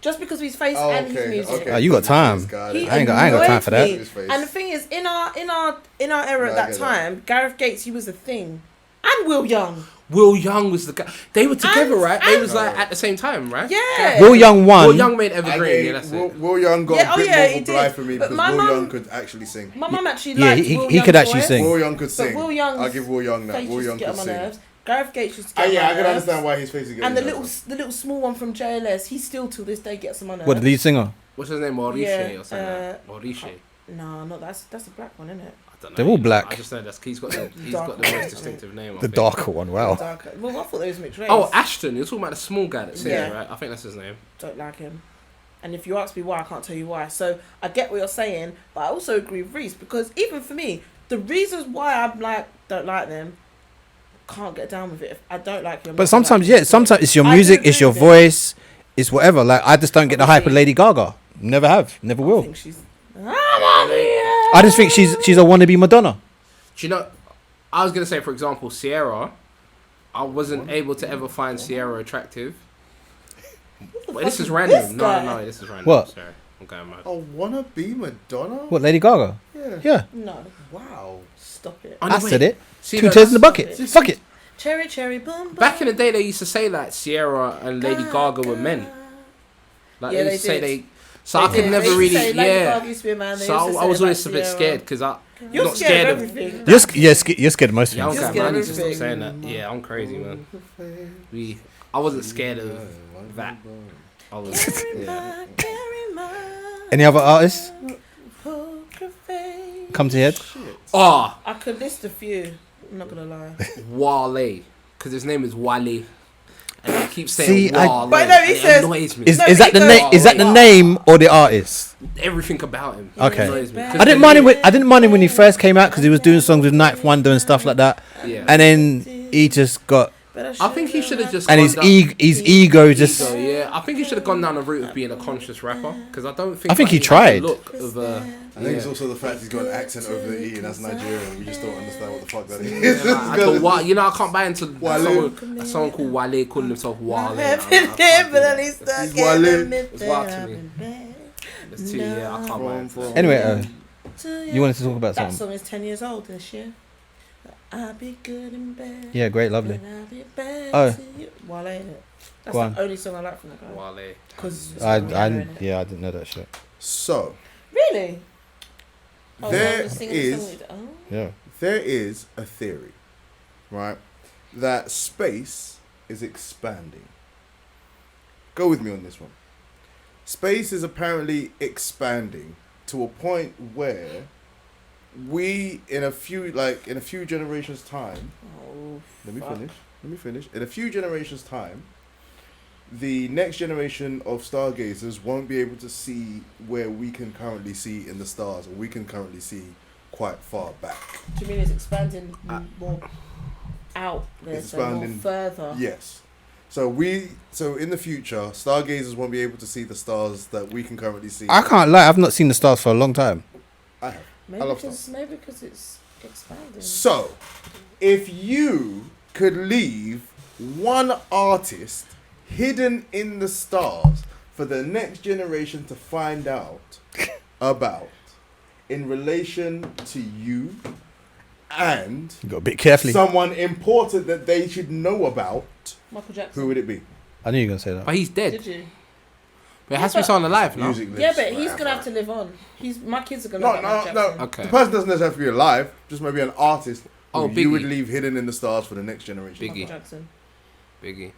Just because of his face and his music. Okay. Oh, you got time. He I ain't got time for that. annoyed me. And the thing is, in our era at that time, Gareth Gates, he was a thing. And Will Young. Will Young was the guy. They were together, right? They was No. like at the same time, right? Yeah. Will Young won. Will Young made Evergreen. Yeah, that's it. Will Young got Yeah, a bit yeah, more he of a blind did. for me But because my Will mum- Young could actually sing. My mum actually Yeah, liked he Will could Young's actually voice, sing. Will Young could sing. But Will Young's I'll give Will Young that. face Will used to Young get could on my sing. nerves. Gareth Gates used to get on Yeah, my I can nerves. understand why his face is getting. And the nervous. little small one from JLS, he still till this day gets on my nerves. What, the lead singer? What's his name? Maurice Yeah, or something? Maurice. No, not that's a black one, isn't it? I don't know. They're all black. I just know he's got the Dark. most distinctive name. I The think. darker one, wow. Darker. Well, I thought they was mixed race. Oh, Ashton. You're talking about the small guy that sings, Yeah. right? I think that's his name. Don't like him. And if you ask me why, I can't tell you why. So I get what you're saying, but I also agree with Reese because even for me, the reasons why I'm like don't like them, can't get down with it. If I don't like you, I'm But not sometimes, gonna like yeah, sometimes it's your I do music, agree it's your with it. voice, it's whatever. Like, I just don't get the hype of Obviously. Lady Gaga. Never have, never I will. think she's. I I just think she's a wannabe Madonna. Do you know? I was gonna say, for example, Sierra. I wasn't able to ever find Sierra attractive. Wait, this is random. No, this is random. What? Sorry, I'm going mad. Oh, wanna be Madonna? What, Lady Gaga? Yeah. Yeah, No, Wow. stop it. Oh, no, I said wait. it. See, Two no, tears in the that's- bucket. Fuck it. Cherry, cherry, boom, boom. Back in the day, they used to say like Sierra and Lady Gaga were men. Like Yeah, they used to say did. they. So I could never really, Gaga used to be a man. They So used to I say was always a about bit Sierra. scared because You're not scared of of. everything. You're scared of most Yeah, I'm things. You're okay, scared man. of You just stop everything. saying that. Yeah, I'm crazy, man. I wasn't scared of that. I was. Yeah. Any other artists come to your head? Oh, I could list a few. I'm not gonna lie. Wale, because his name is Wale, and I keep saying See, Wale. But no, he and it says- annoys me. Is No, that the because- name? Is that the name or the artist? Everything about him. Okay. Annoys me. 'Cause I didn't the mind him. name- I didn't mind him when he first came out because he was doing songs with Ninth Wonder and stuff like that. Yeah. And then he just got, I think he should have just. and gone his ego just. So yeah, I think he should have gone down the route of being a conscious rapper because I don't think. I think like, he has the tried. Look of I think it's also the fact he's got an accent over the E and that's Nigerian. We just don't understand what the fuck that is. I don't, you know, I can't buy into Wale. someone called Wale calling himself Wale. It's Watching That's too, yeah, I can't buy into that. Anyway, you wanted to talk about That something? song is 10 years old this year. I'll be good in bed. Yeah, great, lovely. and I'll be bad Oh. to you. Wale, ain't it? That's Go on. the only song I like from the guy. Wale. Because I didn't know that shit. So, Really? Oh, There no, the singer the song is- with- oh. Yeah. there is a theory, right, that space is expanding. Go with me on this one. Space is apparently expanding to a point where we, in a few generations' time, Oh, Let me fuck. finish. In a few generations' time, the next generation of stargazers won't be able to see where we can currently see in the stars, or we can currently see quite far back. Do you mean it's expanding more out there, It's so more expanding- further? Yes. So in the future, stargazers won't be able to see the stars that we can currently see. I can't lie. I've not seen the stars for a long time. I have. Maybe I love because it's expanding. So, if you could leave one artist hidden in the stars for the next generation to find out about in relation to you and You got a bit carefully. someone important that they should know about, Michael Jackson. who would it be? I knew you were gonna say that. But he's dead. Did you? But it has to be someone alive, no? Music Yeah, lives but he's forever. gonna have to live on. My kids are gonna. No, love Michael no, no. Jackson. Okay. The person doesn't necessarily have to be alive. Just maybe an artist who Oh, you would Biggie. leave hidden in the stars for the next generation. Biggie. Michael Jackson. Biggie.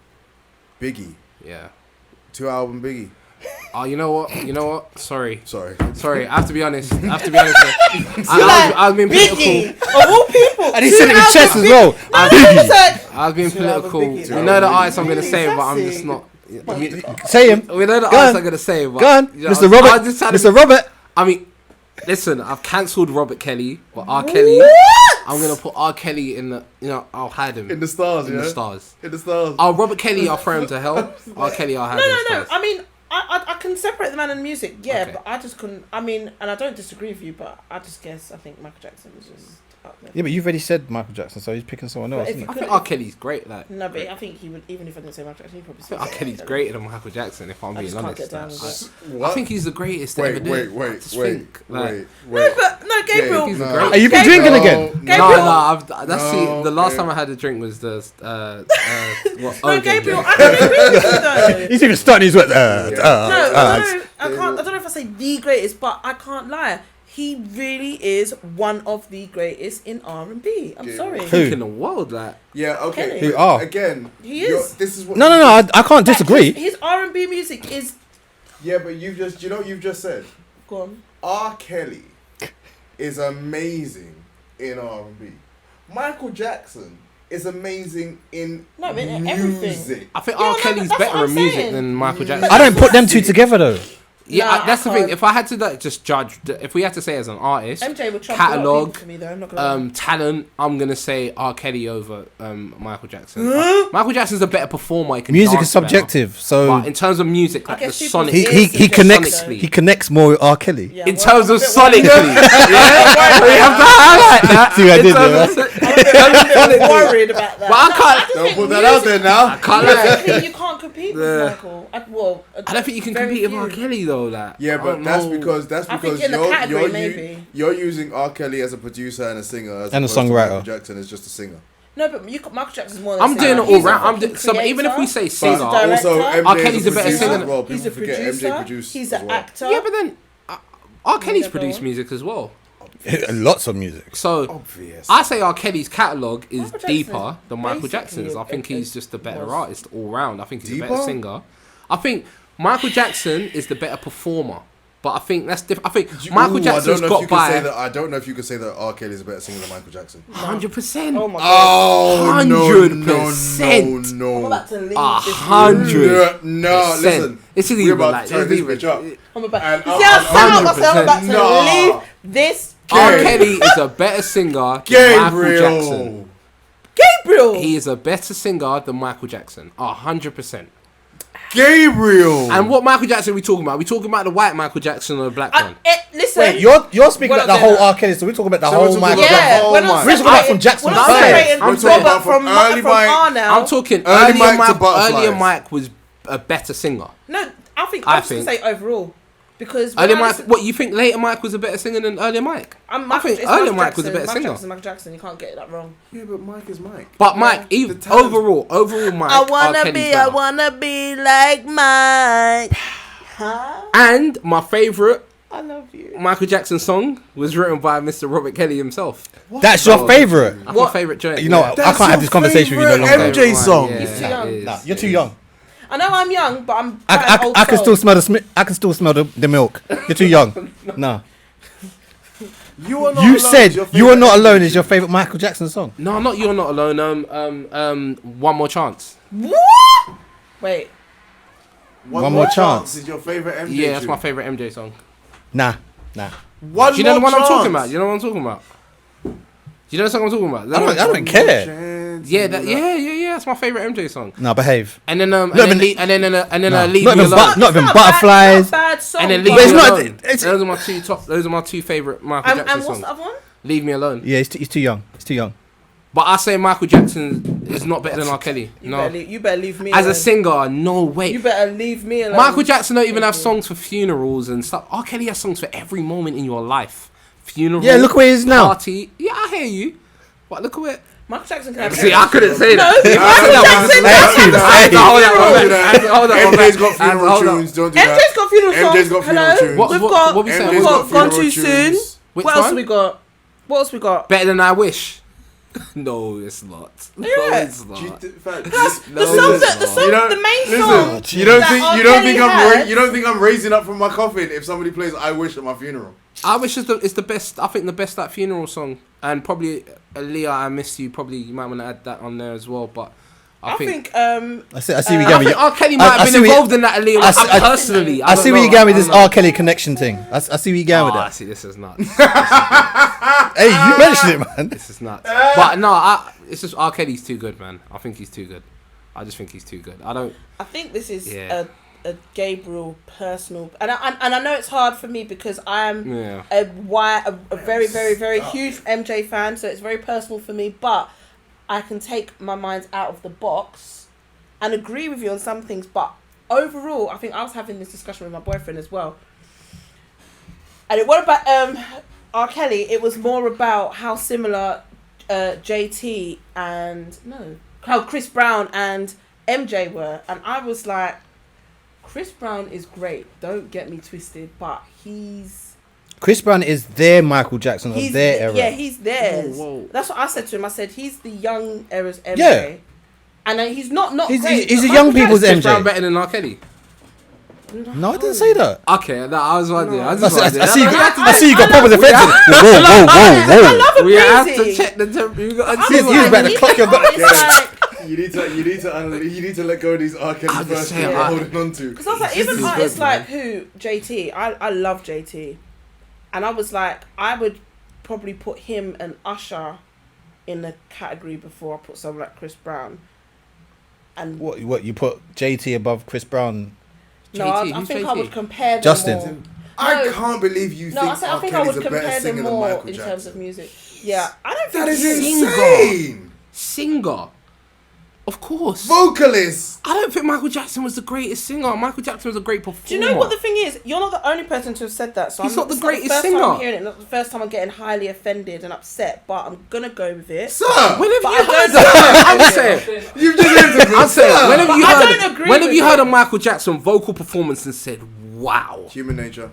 Biggie. Yeah. 2-album Biggie. Oh, you know what? Sorry. Sorry. I have to be honest. I was being political. Biggie of all people. And he said it with chest as well. I was being Two album political. Biggie. We know the artists I'm gonna Really say, but I'm sassy. just not. Say him. We know the Go artists on. I'm gonna say, but Go on, you know, Mr. I was Robert. just trying to- Mr. Robert. I mean, listen, I've cancelled Robert Kelly, but R. Kelly. I'm gonna put R. Kelly in the. I'll hide him In the stars, in yeah? the stars. In the stars. Oh, Robert Kelly, I'll throw him to hell. R. Kelly, I'll hide him in the No. stars. I mean, I can separate the man and music, yeah, Okay. but I just couldn't. I mean, and I don't disagree with you, but I just guess I think Michael Jackson was just. up there. Yeah, but you've already said Michael Jackson, so he's picking someone But else. if Isn't you he? I think R. Kelly's great. Like, No, but I think he would, even if I didn't say Michael Jackson, he'd probably I say think R. Kelly's greater than Michael Jackson. If I'm I being just can't honest, get down like, with it. I think he's the greatest to ever do it. I just think, like, No, but no, Gabriel. he's a No. great. Are you been Gabriel- drinking again? Gabriel- That's No, the last okay. time I had a drink was the what? No, OJ Gabriel, drink. I don't agree with you though. He's even starting his work. No, I don't know if I say the greatest, but I can't lie. He really is one of the greatest in R&B. I'm Yeah. sorry. Who? Think in the world, like. Yeah, okay. Kelly. Who but are? Again, He is. This is what. No, I can't disagree. His R&B music is... Yeah, but you know what you've just said? Go on. R. Kelly is amazing in R&B. Michael Jackson is amazing in No, in everything. music. I think Yeah, R. no, Kelly's that's better what in I'm music saying. than Michael Jackson. I don't put them two together though. Yeah, Nah, that's the I thing. can't. If I had to like, just judge, if we had to say as an artist, MJ would trump a lot of catalog, people for me though, I'm not gonna lie. talent, I'm gonna say R. Kelly over Michael Jackson. Michael Jackson's a better performer. He can Music dance is subjective, better. so But in terms of music, I like the guess people sonic, It he is he connects sonically. he connects more with R. Kelly. Yeah, in well, terms I'm of a bit worried. sonically, yeah, we have to highlight that. See what I In did terms there, of- I'm a bit worried about that. But I No, can't- just Don't think put that out there now. I can't lie. musically, you can't compete with Yeah. Michael. I don't think you can very compete with few. R. Kelly though. Like, Yeah, I but don't that's know. because I think in the category, maybe. you're using R. Kelly as a producer and a singer as And a opposed to songwriter. Michael Jackson is just a singer. No, but Michael Jackson's more than I'm a doing singer. it all He's a round. fucking So even if we creator. say But singer, director. also, R. MJ Kelly's is a better producer singer. as well. He's a People forget producer. MJ produced He's as an well. actor. yeah, but then R. Kelly's Yeah, go produced on. music as well. Lots of music. So Obvious. I say R. Kelly's catalogue is Michael Jackson deeper is than Michael basically Jackson's. I think he's just a better was. artist all round. I think he's a Deeper? better singer. I think Michael Jackson is the better performer. But I think that's different. I think Michael Jackson's got by I don't know if you could say that R. Kelly is a better singer than Michael Jackson. 100%. Oh my god. Oh, no, 100%. I'm no. about to leave this 100. room. No, listen. This is We're even about like to turn this this even, bitch up. I'm about And you see how sad I was? I'm about to 100%. leave this. R. Kelly. Kelly is a better singer than Michael Jackson. Gabriel. Gabriel. He is a better singer than Michael Jackson. 100%. Gabriel. And what Michael Jackson are we talking about? Are we talking about the white Michael Jackson or the black one? Listen. Wait, you're speaking What about the I'm whole saying- R. Kelly, so we're talking about the So we're whole talking Michael about Jackson. the whole we're not Mike. We're talking about from Jackson We're not five. separating I'm Robert talking about from from early Mike. R now. I'm talking Early earlier Mike to Mike. Butterflies. Earlier Mike was a better singer. No, I think I I'm just gonna think- say overall because when Earlier I Mike. listen- What you think? Later Mike was a better singer than earlier Mike. I think earlier Mike was a better singer. Michael Jackson, you can't get that wrong. Yeah, but Mike is Mike. But Mike, Yeah. even The talent. overall Mike. R. Kelly's better. wanna be like Mike. Huh? And my favorite I love you. Michael Jackson song was written by Mr. Robert Kelly himself. That's your favorite. That's What? my favorite joint. You know, yeah. I can't have this conversation with you no favourite longer. MJ song. Yeah, He's too that young. is- Nah, you're too young. I know I'm young, but I'm quite an old I can soul. still smell I can still smell the milk. You're too young. No. You are not You alone. said Your You Are favourite Not Alone MJ. is your favorite Michael Jackson song. No, not You're Not Alone. One More Chance. What? Wait. One More Chance. is your favorite MJ. Yeah, that's tune. my favorite MJ song. Nah. One Do you know the More one I'm talking Chance. about? Do you know what I'm talking about? Do you know the song I'm talking about? I don't care. Yeah, that's my favorite MJ song. Nah, behave. And then even- Leave Nah, Me not even Alone. not even It's Butterflies. Not a bad song. And then but- Leave But Me it's not- Alone. it's- Those are my two top. Those are my two favorite Michael Jackson And what's songs. the other one? Leave Me Alone. Yeah, he's too young. He's too young. But I say Michael Jackson is not better than R. Kelly. No. You better leave me As alone. a singer, no way. You better leave me alone. Michael Jackson don't even have Thank you. songs for funerals and stuff. R. Kelly has songs for every moment in your life. Funeral. Yeah, look where he is now. Party. Yeah, I hear you. But look at it. Michael Jackson can have See, I couldn't say that. No, If I said Michael that, Jackson I does have to have hold funeral. that. Hold on. MJ's got funeral Hold on. tunes. Don't do that. MJ's got funeral songs. MJ's got funeral Hello? tunes. What- We've what- got. what we saying? We've MJ's got got Gone funeral Too Soon. tunes. Which What else one? have we got? What else we got? Better Than I Wish. No, it's not. No, Yeah. it's not. The No, song, it's the not. song, the main song. You don't that think R. you don't Kelly think had. you don't think I'm raising up from my coffin if somebody plays "I Wish" at my funeral? I Wish is the best. I think the best like funeral song, and probably Aaliyah, I Miss You. Probably you might want to add that on there as well. But I think I see where you I going with think R. Kelly I might have see been where you- involved in that Aaliyah. I see- Personally, I see where you're going with this I don't know. R. Kelly connection thing. I see where you're going with Oh, I that. see. This is nuts. Hey, you mentioned it, man. This is nuts. But no, it's just R. Kelly's too good, man. I think he's too good. I just think he's too good. I don't. I think this is Yeah. a Gabriel personal, and I know it's hard for me because I'm Yeah. a very, very, very huge MJ fan, so it's very personal for me. But I can take my mind out of the box and agree with you on some things. But overall, I think I was having this discussion with my boyfriend as well. And it wasn't about R. Kelly. It was more about how similar JT and how Chris Brown and MJ were, and I was like, Chris Brown is great. Don't get me twisted, but Chris Brown is their Michael Jackson of their era. Yeah, he's theirs. Whoa. That's what I said to him. I said he's the young era's MJ. Yeah. And he's not He's great. a But young Michael people's Jackson- Chris Brown MJ. better than R. Kelly. No, I didn't say that. Okay, no, I was wondering. No. I I just wondering. see you got problems defending. Whoa. I love a We have to breezy. check the temperature. You got I to You was about to clock your butt. You need to let go of these R. Kelly I'm just first saying, you're holding on to. Because I was like, This even is artists good, like man. who JT, I love JT, and I was like, I would probably put him and Usher in the category before I put someone like Chris Brown. And What you put JT above Chris Brown? no, JT, I who's think JT? I would compare them Justin. more. I No. can't believe you No, think I R. think I Kelly's would a better compare singer them than more Michael in Jackson. terms of music. Yeah, I don't think That is he insane. Singer. Of course. Vocalist. I don't think Michael Jackson was the greatest singer. Michael Jackson was a great performer. Do you know what the thing is? You're not the only person to have said that. So He's I'm not the it's greatest first singer. Time I'm hearing it, not the first time I'm getting highly offended and upset. But I'm gonna go with it. Sir, When have But you I heard don't that? know. I'm saying. you've just interviewed. I'm saying. When have But you I heard? don't agree When have with you heard it. a Michael Jackson vocal performance and said, "Wow"? Human Nature.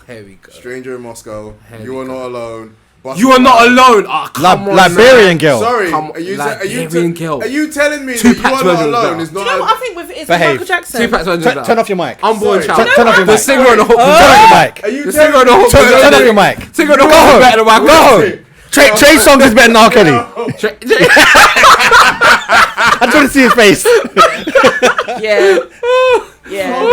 Here we go. Stranger in Moscow. Here You we are go. not alone. You are not alone. Oh, come on, Liberian man. girl. Sorry, Come- are you Liberian girl. are you telling me that Tupac you are not version was alone? better. Is Do not you know what I think with it is Behave. Michael Jackson? Tupac version was Turn better. off your mic. Unborn Sorry. child. Turn off your The mic. singer on the hook. Turn off your mic. Are you The singer on the telling hook. Turn off your mic. Singer on the Go hook is home. better than Michael Go Jackson. home. Trey Songz is better than R. Kelly. Tra- I just want to see his face. Yeah. Yeah.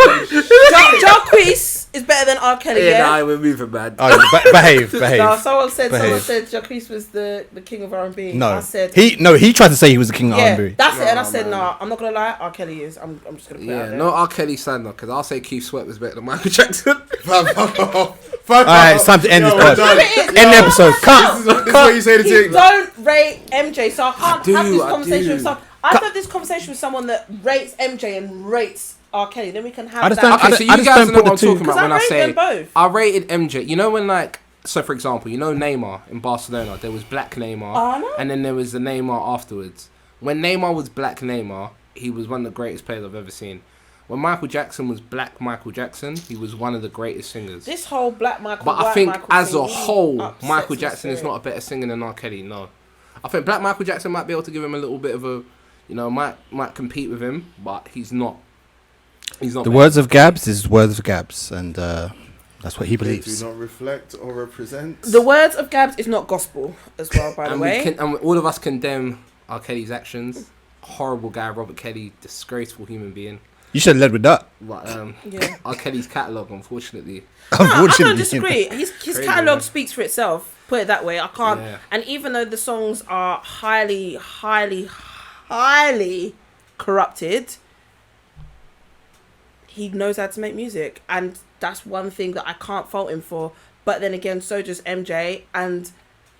Jacquees is better than R. Kelly, Yeah, yeah? nah, we're moving, man. Oh, behave. No, someone said Behave. Jacquees was the king of R&B. No, I said he tried to say he was the king of yeah, R&B. that's it. And I No, said, man. no, I'm not gonna lie, R. Kelly is. I'm just gonna put it out Yeah, there. no R. Kelly slander, because I'll say Keith Sweat was better than Michael Jackson. Fuck off. Alright, it's time to end this we're pod. done. It is. End the episode. Cut. This is what you say to He Jake. don't rate MJ, so I can't do, have this I conversation do. with someone. I've had this conversation with someone that rates MJ and rates R. Kelly. Then we can have I just that. don't- Okay, so you I just guys don't know put what I'm the two- talking about Because when I I rate say them both. I rated MJ. You know when like, so for example, you know Neymar in Barcelona, there was black Neymar, I know. and then there was the Neymar afterwards. When Neymar was black Neymar, he was one of the greatest players I've ever seen. When Michael Jackson was black Michael Jackson, he was one of the greatest singers. This whole black Michael, But I white think Michael as thing a whole, upsets Michael my Jackson is spirit. not a better singer than R. Kelly. No, I think black Michael Jackson might be able to give him a little bit of a, might compete with him, but he's not. He's not. The better. words of Gabs is words of Gabs, and that's what he They believes. do not reflect or represent. The words of Gabs is not gospel as well, by the And way. and all of us condemn R. Kelly's actions. Horrible guy, Robert Kelly, disgraceful human being. You should have led with that. But Yeah. R. Kelly's catalogue, unfortunately. No, I Unfortunately, don't disagree. His Crazy, catalogue man. speaks for itself. Put it that way. I can't. Yeah. And even though the songs are highly, highly, highly corrupted, he knows how to make music, and that's one thing that I can't fault him for. But then again, so does MJ, and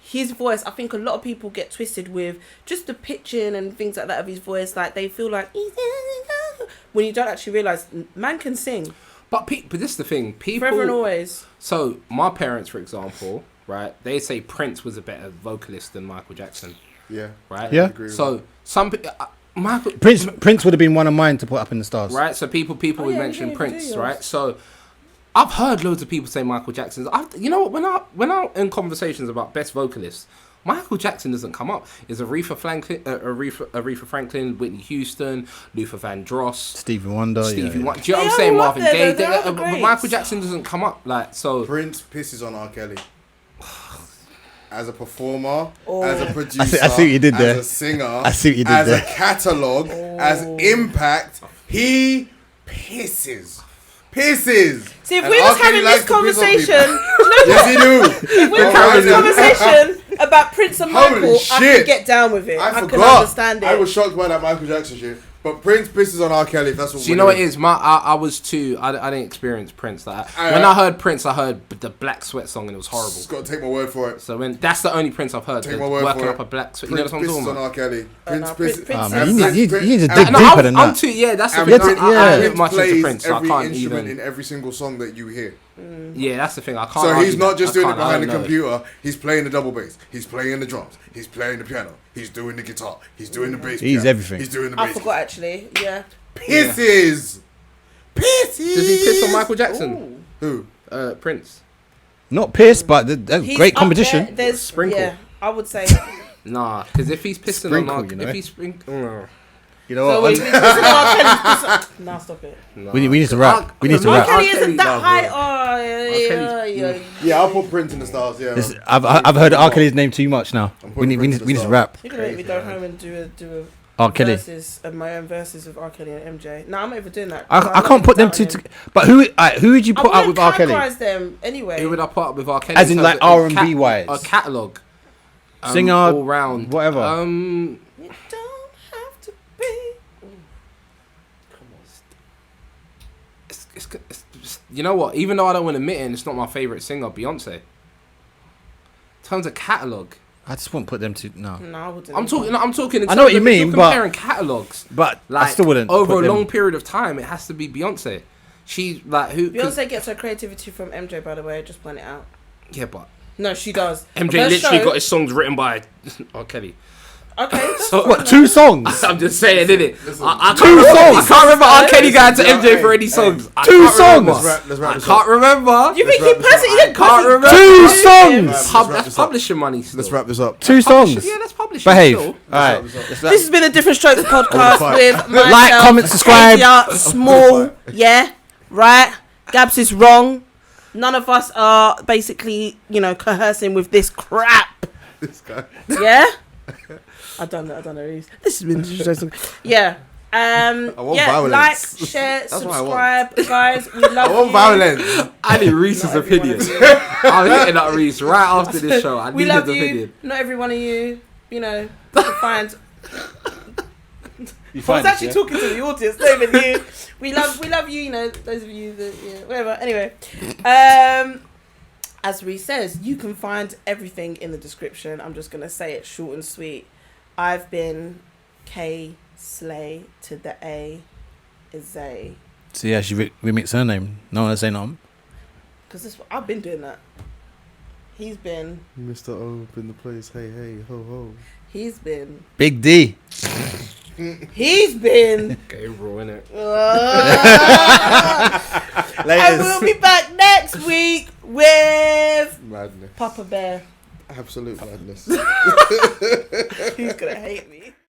his voice. I think a lot of people get twisted with just the pitching and things like that of his voice. Like they feel like when you don't actually realize man can sing But this is the thing. People. forever and always. So my parents, for example, right? They say Prince was a better vocalist than Michael Jackson, Yeah. right? Yeah. I agree with So some Michael Prince would have been one of mine to put up in the stars. right? So people Oh, would yeah, mention you Prince, do right? yours. So I've heard loads of people say Michael Jackson's. You know what? When I'm in conversations about best vocalists, Michael Jackson doesn't come up. It's Aretha Franklin, Whitney Houston, Luther Vandross, Stevie Wonder. Stevie yeah. Wonder. Do you know what They I'm saying? are up Marvin there, Gaye. though. They're But the greats. Michael Jackson doesn't come up. Like so. Prince pisses on R. Kelly. As a performer, Oh. as a producer, I see what you did there. as a singer, I see what you did as there. a catalogue, as impact, he pisses. See, if And we R. was Kelly having likes this to piss on conversation, people. Yes, he do. if we was having this conversation about Prince and Holy Michael, I shit. can get down with it. I can forgot. understand it. I was shocked by that Michael Jackson shit. But Prince pisses on R. Kelly. That's what. So you know what it is? I was too. I didn't experience Prince. Like when I heard Prince, I heard the Black Sweat song and it was horrible. Just got to take my word for it. So when that's the only Prince I've heard. Take my word working for up it. a Black Sweat. Prince You know what I'm pisses talking on about? R. Kelly. Prince Prince pisses. you need to dig No, deeper than I'm that. too. Yeah, that's the And thing. Prince- I yeah. ain't much into plays Prince, so I every can't instrument even. in every single song that you hear. Yeah, that's the thing. I can't. So argue he's not that. just I doing it can't, I behind the don't know. computer. He's playing the double bass. He's playing the drums. He's playing the piano. He's doing the guitar. He's doing the bass. He's piano. everything. He's doing the I bass. forgot actually. Yeah. Pisses. Does he piss on Michael Jackson? Who? Prince. Not piss, but that's He's great up competition. there. There's Sprinkle. Yeah, I would say. Nah, because if he's pissing Sprinkle, on, you know. if he's sprinkling, You know So what? wait, listen to R. Kelly's. Nah, stop it. We need to rap. We need to R. rap. Kelly isn't that Kelly, high. love, Oh, yeah. Yeah, I'll put Prince in the stars. Yeah. This- I've heard R. Kelly's name too much now. We need to rap. You're gonna make me go home and do R. a Kelly. verses of my own verses with R. Kelly and MJ. No, I'm not even doing that. I can't put them two. But who would you put out with R. Kelly? categorize them anyway. Who would I put up with R. Kelly? As in like R&B wise, A catalogue. singer, all round, whatever. You don't have to be. Come on. It's, you know what? Even though I don't want to admit it, it's not my favorite singer, Beyonce. In terms of catalogue, I just won't put them two. No, No, I wouldn't. I'm talking. I'm talking. In I know what terms you of if you're mean, but- comparing catalogues. but Like I still wouldn't. over put a them. long period of time. It has to be Beyonce. She like who? 'Cause- Beyonce gets her creativity from MJ, by the way. Just point it out. Yeah, but No, she does. MJ Her literally show- got his songs written by R. Kelly. Okay. That's So- fine. What, 2 songs? I'm just saying, innit? I Two can't remember, songs. I can't remember R. Kelly going to Listen, MJ for any songs. I 2 can't songs. remember. Let's wrap I this can't up. remember. You think Let's he wrap this pussy? up. He didn't Can't pussy. remember. 2 songs. Let's Pub, wrap that's this up. publishing money still. Let's wrap this up. 2 songs. Yeah, that's publishing Behave. still. All right. This has been a Different Strokes podcast Fine. with myself, Like, comment, subscribe. Katia, Small, yeah, right. Gabs is wrong. None of us are basically, coercing with this crap. This guy. Yeah, I don't know. This has been Different Strokes. Yeah. want Yeah, violence. like, share, That's what I subscribe, guys. We love I want you. violence. I need Reese's Not everyone opinion. of you. I'm hitting up Reese right after this show. I We need his love you. opinion. Not every one of you. To find. You I was find actually this, yeah? talking to the audience, not even you. We love you. Those of you that whatever. Anyway, as Reese says, you can find everything in the description. I'm just gonna say it short and sweet. I've been K Slay to the A is A. So yeah, she remixed her name. No one say nothing. Because I've been doing that. He's been. Mr. O up in the place. Hey, hey, ho, ho. He's been. Big D. He's been. Gabriel, innit? And we'll be back next week with Madness. Papa Bear. Absolute madness. He's gonna hate me.